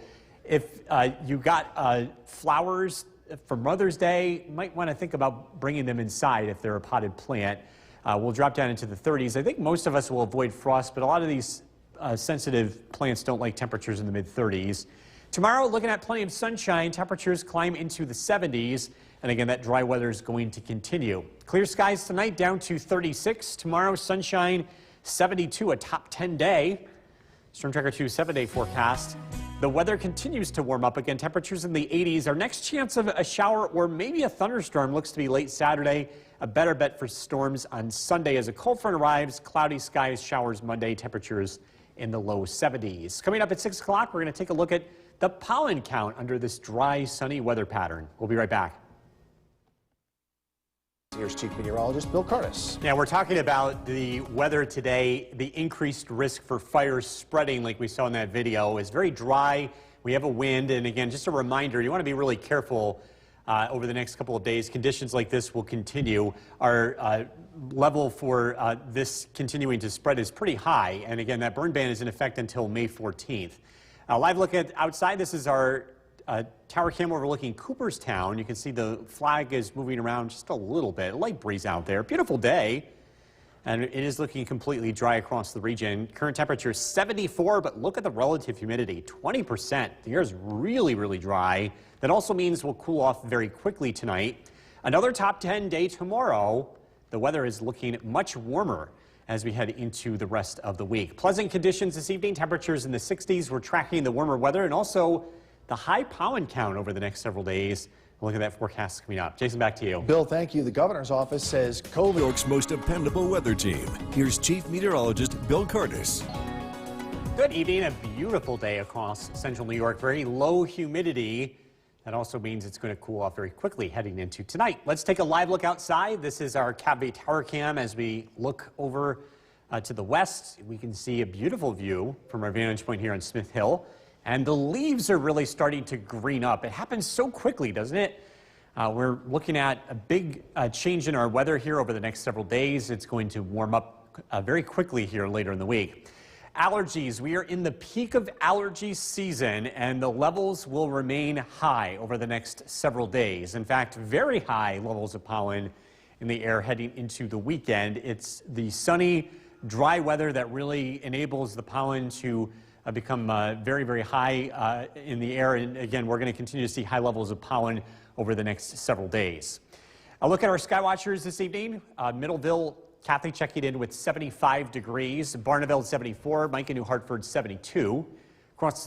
S5: if you got flowers for Mother's Day, you might want to think about bringing them inside if they're a potted plant. We'll drop down into the 30s. I think most of us will avoid frost, but a lot of these sensitive plants don't like temperatures in the mid-30s. Tomorrow, looking at plenty of sunshine, temperatures climb into the 70s. And again, that dry weather is going to continue. Clear skies tonight down to 36. Tomorrow, sunshine 72, a top 10 day. Storm Tracker 2 7-day forecast. The weather continues to warm up again. Temperatures in the 80s. Our next chance of a shower or maybe a thunderstorm looks to be late Saturday. A better bet for storms on Sunday as a cold front arrives. Cloudy skies, showers Monday. Temperatures in the low 70s. Coming up at 6 o'clock, we're going to take a look at the pollen count under this dry, sunny weather pattern. We'll be right back.
S4: Here's Chief Meteorologist Bill Curtis.
S5: Yeah, we're talking about the weather today. The increased risk for fires spreading, like we saw in that video, is very dry. We have a wind, and again, just a reminder, you want to be really careful over the next couple of days. Conditions like this will continue. Our level for this continuing to spread is pretty high. And again, that burn ban is in effect until May 14th. Live look at outside. This is our tower cam overlooking Cooperstown. You can see the flag is moving around just a little bit. A light breeze out there. Beautiful day. And it is looking completely dry across the region. Current temperature is 74, but look at the relative humidity, 20%. The air is really, really dry. That also means we'll cool off very quickly tonight. Another top 10 day tomorrow. The weather is looking much warmer as we head into the rest of the week. Pleasant conditions this evening, temperatures in the 60s. We're tracking the warmer weather and also the high pollen count over the next several days. Look at that forecast coming up. Jason, back to you.
S4: Bill, thank you. The governor's office says COVID.
S1: New York's most dependable weather team. Here's Chief Meteorologist Bill Curtis.
S5: Good evening. A beautiful day across central New York. Very low humidity. That also means it's going to cool off very quickly heading into tonight. Let's take a live look outside. This is our Cab Tower Cam. As we look over to the west, we can see a beautiful view from our vantage point here on Smith Hill. And the leaves are really starting to green up. It happens so quickly, doesn't it? We're looking at a big change in our weather here over the next several days. It's going to warm up very quickly here later in the week. Allergies. We are in the peak of allergy season, and the levels will remain high over the next several days. In fact, very high levels of pollen in the air heading into the weekend. It's the sunny, dry weather that really enables the pollen to become very, very high in the air. And again, we're going to continue to see high levels of pollen over the next several days. A look at our sky watchers this evening. Middleville, Kathy checking in with 75 degrees. Barneville 74. Mike in New Hartford 72. Across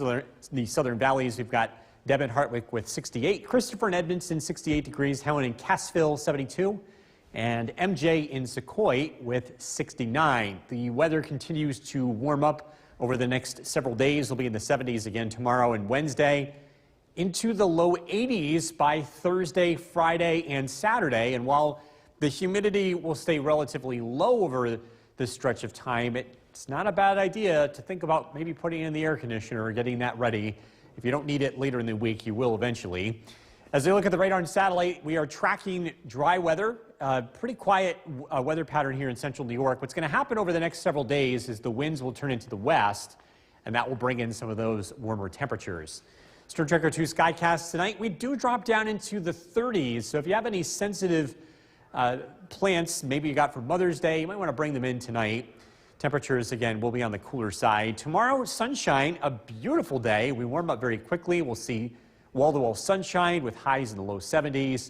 S5: the southern valleys, we've got Deb and Hartwick with 68. Christopher and Edmondson 68 degrees. Helen and Cassville 72. And MJ in Sequoia with 69. The weather continues to warm up over the next several days. We'll be in the 70s again tomorrow and Wednesday, into the low 80s by Thursday, Friday, and Saturday. And while the humidity will stay relatively low over this stretch of time, it's not a bad idea to think about maybe putting in the air conditioner or getting that ready. If you don't need it later in the week, you will eventually. As we look at the radar and satellite, we are tracking dry weather, pretty quiet weather pattern here in central New York. What's going to happen over the next several days is the winds will turn into the west, and that will bring in some of those warmer temperatures. Storm Tracker 2 Skycast tonight, we do drop down into the 30s, so if you have any sensitive plants, maybe you got for Mother's Day, you might want to bring them in tonight. Temperatures, again, will be on the cooler side. Tomorrow, sunshine, a beautiful day. We warm up very quickly. We'll see wall-to-wall sunshine with highs in the low 70s.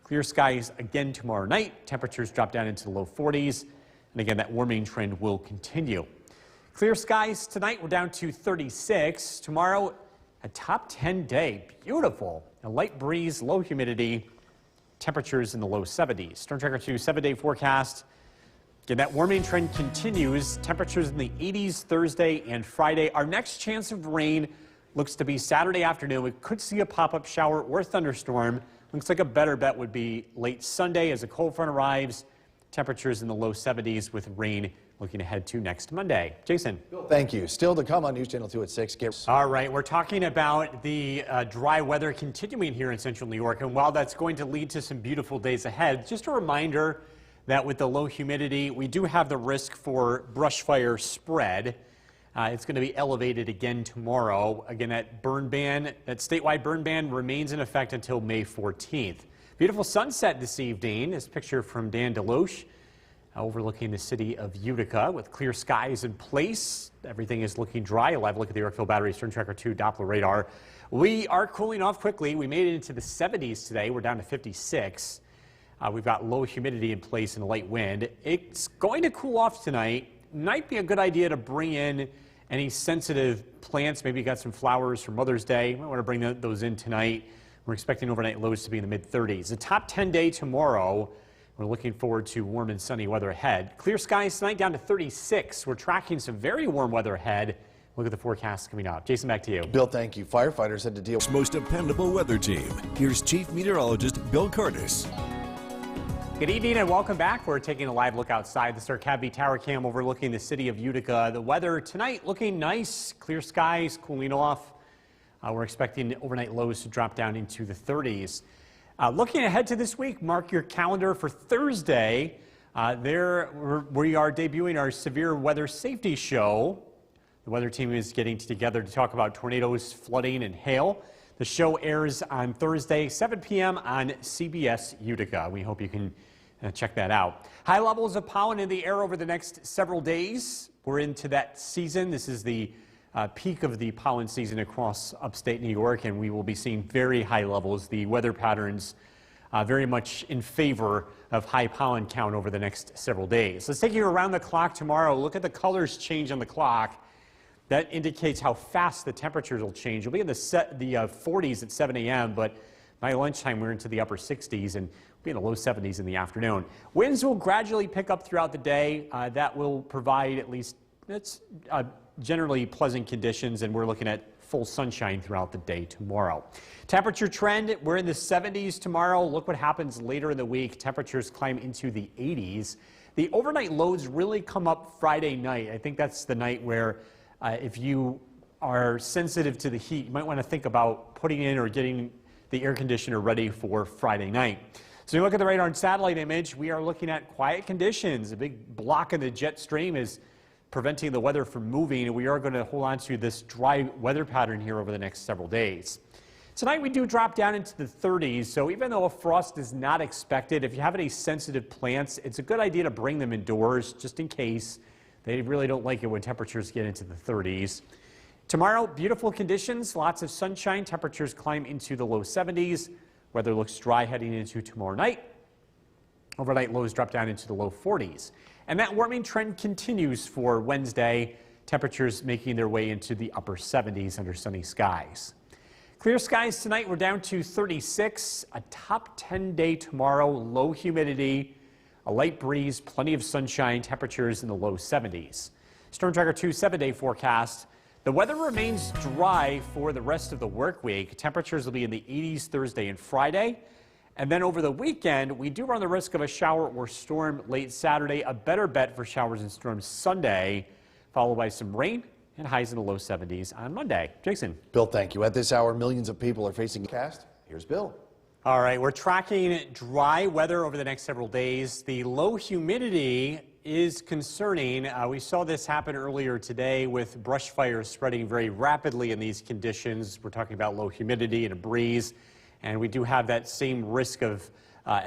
S5: Clear skies again tomorrow night. Temperatures drop down into the low 40s. And again, that warming trend will continue. Clear skies tonight, we're down to 36. Tomorrow, a top 10 day. Beautiful. A light breeze, low humidity. Temperatures in the low 70s. Storm Tracker 2 7-day forecast. Again, that warming trend continues. Temperatures in the 80s Thursday and Friday. Our next chance of rain looks to be Saturday afternoon. We could see a pop-up shower or thunderstorm. Looks like a better bet would be late Sunday as a cold front arrives. Temperatures in the low 70s with rain looking ahead to next Monday. Jason.
S4: Thank you. Still to come on News Channel 2 at 6.
S5: All right, we're talking about the dry weather continuing here in central New York. And while that's going to lead to some beautiful days ahead, just a reminder that with the low humidity, we do have the risk for brush fire spread. It's going to be elevated again tomorrow. Again, that statewide burn ban remains in effect until May 14th. Beautiful sunset this evening. This picture from Dan Deloche overlooking the city of Utica with clear skies in place. Everything is looking dry. A live look at the Yorkville Battery Storm Tracker 2 Doppler radar. We are cooling off quickly. We made it into the 70s today. We're down to 56. We've got low humidity in place and a light wind. It's going to cool off tonight. Might be a good idea to bring in any sensitive plants. Maybe you got some flowers for Mother's Day. You might want to bring those in tonight. We're expecting overnight lows to be in the mid-30s. The top 10 day tomorrow. We're looking forward to warm and sunny weather ahead. Clear skies tonight down to 36. We're tracking some very warm weather ahead. Look at the forecast coming up. Jason, back to you.
S4: Bill, thank you. Firefighters had to deal with
S1: Most dependable weather team. Here's Chief Meteorologist Bill Curtis.
S5: Good evening and welcome back. We're taking a live look outside the Sir Cabby Tower Cam overlooking the city of Utica. The weather tonight looking nice. Clear skies, cooling off. We're expecting overnight lows to drop down into the 30s. Looking ahead to this week, mark your calendar for Thursday. We are debuting our severe weather safety show. The weather team is getting together to talk about tornadoes, flooding, and hail. The show airs on Thursday, 7 p.m. on CBS Utica. We hope you can check that out. High levels of pollen in the air over the next several days. We're into that season. This is the peak of the pollen season across upstate New York, and we will be seeing very high levels. The weather patterns very much in favor of high pollen count over the next several days. Let's take you around the clock tomorrow. Look at the colors change on the clock. That indicates how fast the temperatures will change. We'll be in the 40s at 7 a.m., but by lunchtime we're into the upper 60s and we'll be in the low 70s in the afternoon. Winds will gradually pick up throughout the day. That will provide at least generally pleasant conditions, and we're looking at full sunshine throughout the day tomorrow. Temperature trend, we're in the 70s tomorrow. Look what happens later in the week. Temperatures climb into the 80s. The overnight lows really come up Friday night. I think that's the night where if you are sensitive to the heat, you might want to think about putting in or getting the air conditioner ready for Friday night. So you look at the radar and satellite image, we are looking at quiet conditions. A big block in the jet stream is preventing the weather from moving, and we are going to hold on to this dry weather pattern here over the next several days. Tonight we do drop down into the 30s, so even though a frost is not expected, if you have any sensitive plants, it's a good idea to bring them indoors just in case. They really don't like it when temperatures get into the 30s. Tomorrow, beautiful conditions, lots of sunshine. Temperatures climb into the low 70s. Weather looks dry heading into tomorrow night. Overnight lows drop down into the low 40s. And that warming trend continues for Wednesday. Temperatures making their way into the upper 70s under sunny skies. Clear skies tonight, we're down to 36. A top 10 day tomorrow, low humidity. A light breeze, plenty of sunshine, temperatures in the low 70s. Storm Tracker 2 7-day forecast. The weather remains dry for the rest of the work week. Temperatures will be in the 80s Thursday and Friday. And then over the weekend, we do run the risk of a shower or storm late Saturday. A better bet for showers and storms Sunday, followed by some rain and highs in the low 70s on Monday. Jason.
S4: Bill, thank you. At this hour, millions of people are facing cast. Here's Bill.
S5: All right, we're tracking dry weather over the next several days. The low humidity is concerning. We saw this happen earlier today with brush fires spreading very rapidly in these conditions. We're talking about low humidity and a breeze, and we do have that same risk of an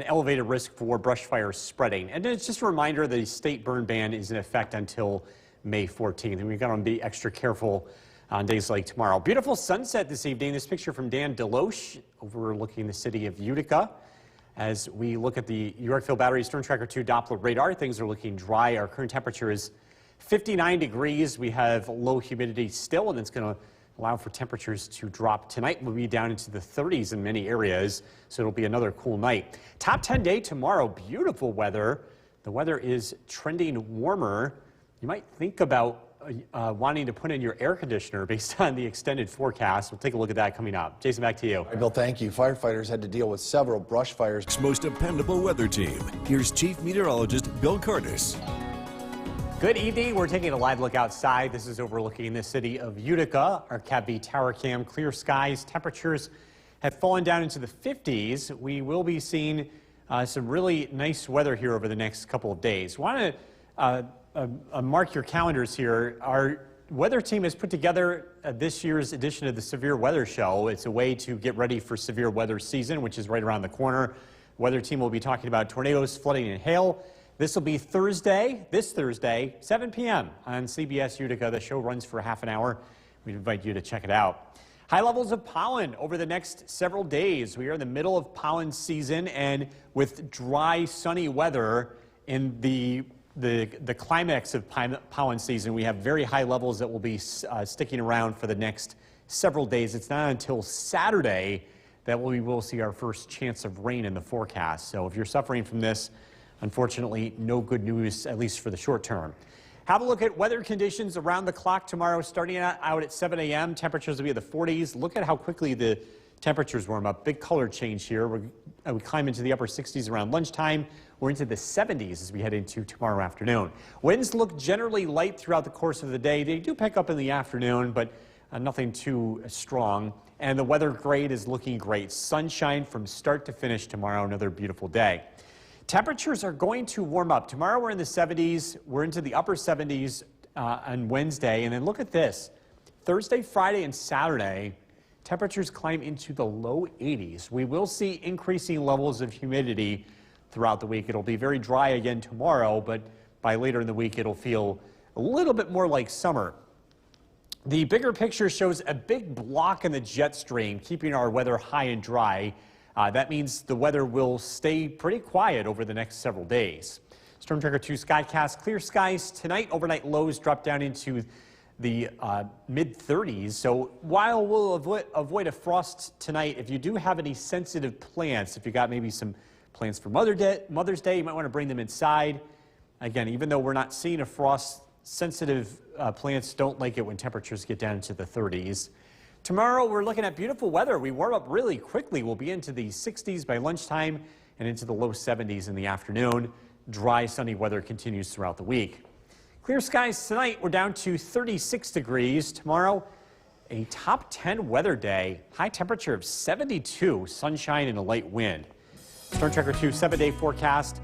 S5: elevated risk for brush fires spreading. And it's just a reminder the state burn ban is in effect until May 14th, and we've got to be extra careful on days like tomorrow. Beautiful sunset this evening. This picture from Dan Deloche overlooking the city of Utica. As we look at the Yorkville Battery Storm Tracker 2 Doppler radar, things are looking dry. Our current temperature is 59 degrees. We have low humidity still, and it's going to allow for temperatures to drop. Tonight we'll be down into the 30s in many areas, so it'll be another cool night. Top 10 day tomorrow, beautiful weather. The weather is trending warmer. You might think about wanting to put in your air conditioner based on the extended forecast. We'll take a look at that coming up. Jason, back to you.
S4: All right, Bill, thank you. Firefighters had to deal with several brush fires.
S1: Most dependable weather team. Here's Chief Meteorologist Bill Curtis.
S5: Good evening. We're taking a live look outside. This is overlooking the city of Utica. Our Cab Tower Cam, clear skies. Temperatures have fallen down into the 50s. We will be seeing some really nice weather here over the next couple of days. Want to mark your calendars here. Our weather team has put together this year's edition of the Severe Weather Show. It's a way to get ready for severe weather season, which is right around the corner. Weather team will be talking about tornadoes, flooding, and hail. This will be this Thursday, 7 p.m. on CBS Utica. The show runs for half an hour. We invite you to check it out. High levels of pollen over the next several days. We are in the middle of pollen season, and with dry, sunny weather in the climax of pollen season, we have very high levels that will be sticking around for the next several days. It's not until Saturday that we will see our first chance of rain in the forecast. So if you're suffering from this, unfortunately, no good news, at least for the short term. Have a look at weather conditions around the clock tomorrow, starting out at 7 a.m. Temperatures will be in the 40s. Look at how quickly the temperatures warm up. Big color change here. We climb into the upper 60s around lunchtime. We're into the 70s as we head into tomorrow afternoon. Winds look generally light throughout the course of the day. They do pick up in the afternoon, but nothing too strong. And the weather grade is looking great. Sunshine from start to finish tomorrow, another beautiful day. Temperatures are going to warm up. Tomorrow we're in the 70s. We're into the upper 70s on Wednesday. And then look at this. Thursday, Friday, and Saturday, temperatures climb into the low 80s. We will see increasing levels of humidity throughout the week. It'll be very dry again tomorrow, but by later in the week, it'll feel a little bit more like summer. The bigger picture shows a big block in the jet stream, keeping our weather high and dry. That means the weather will stay pretty quiet over the next several days. Storm Tracker 2 Skycast, clear skies tonight. Overnight lows drop down into the mid-30s. So while we'll avoid a frost tonight, if you do have any sensitive plants, if you got maybe some plans for Mother's Day, you might want to bring them inside. Again, even though we're not seeing a frost, sensitive plants don't like it when temperatures get down into the 30s. Tomorrow, we're looking at beautiful weather. We warm up really quickly. We'll be into the 60s by lunchtime and into the low 70s in the afternoon. Dry, sunny weather continues throughout the week. Clear skies tonight. We're down to 36 degrees. Tomorrow, a top 10 weather day. High temperature of 72, sunshine and a light wind. Storm Tracker 2 7-day forecast.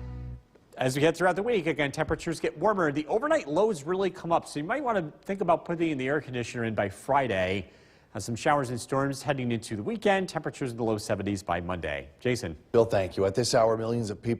S5: As we head throughout the week, again, temperatures get warmer. The overnight lows really come up, so you might want to think about putting the air conditioner in by Friday. Some showers and storms heading into the weekend. Temperatures in the low 70s by Monday. Jason.
S4: Bill, thank you. At this hour, millions of people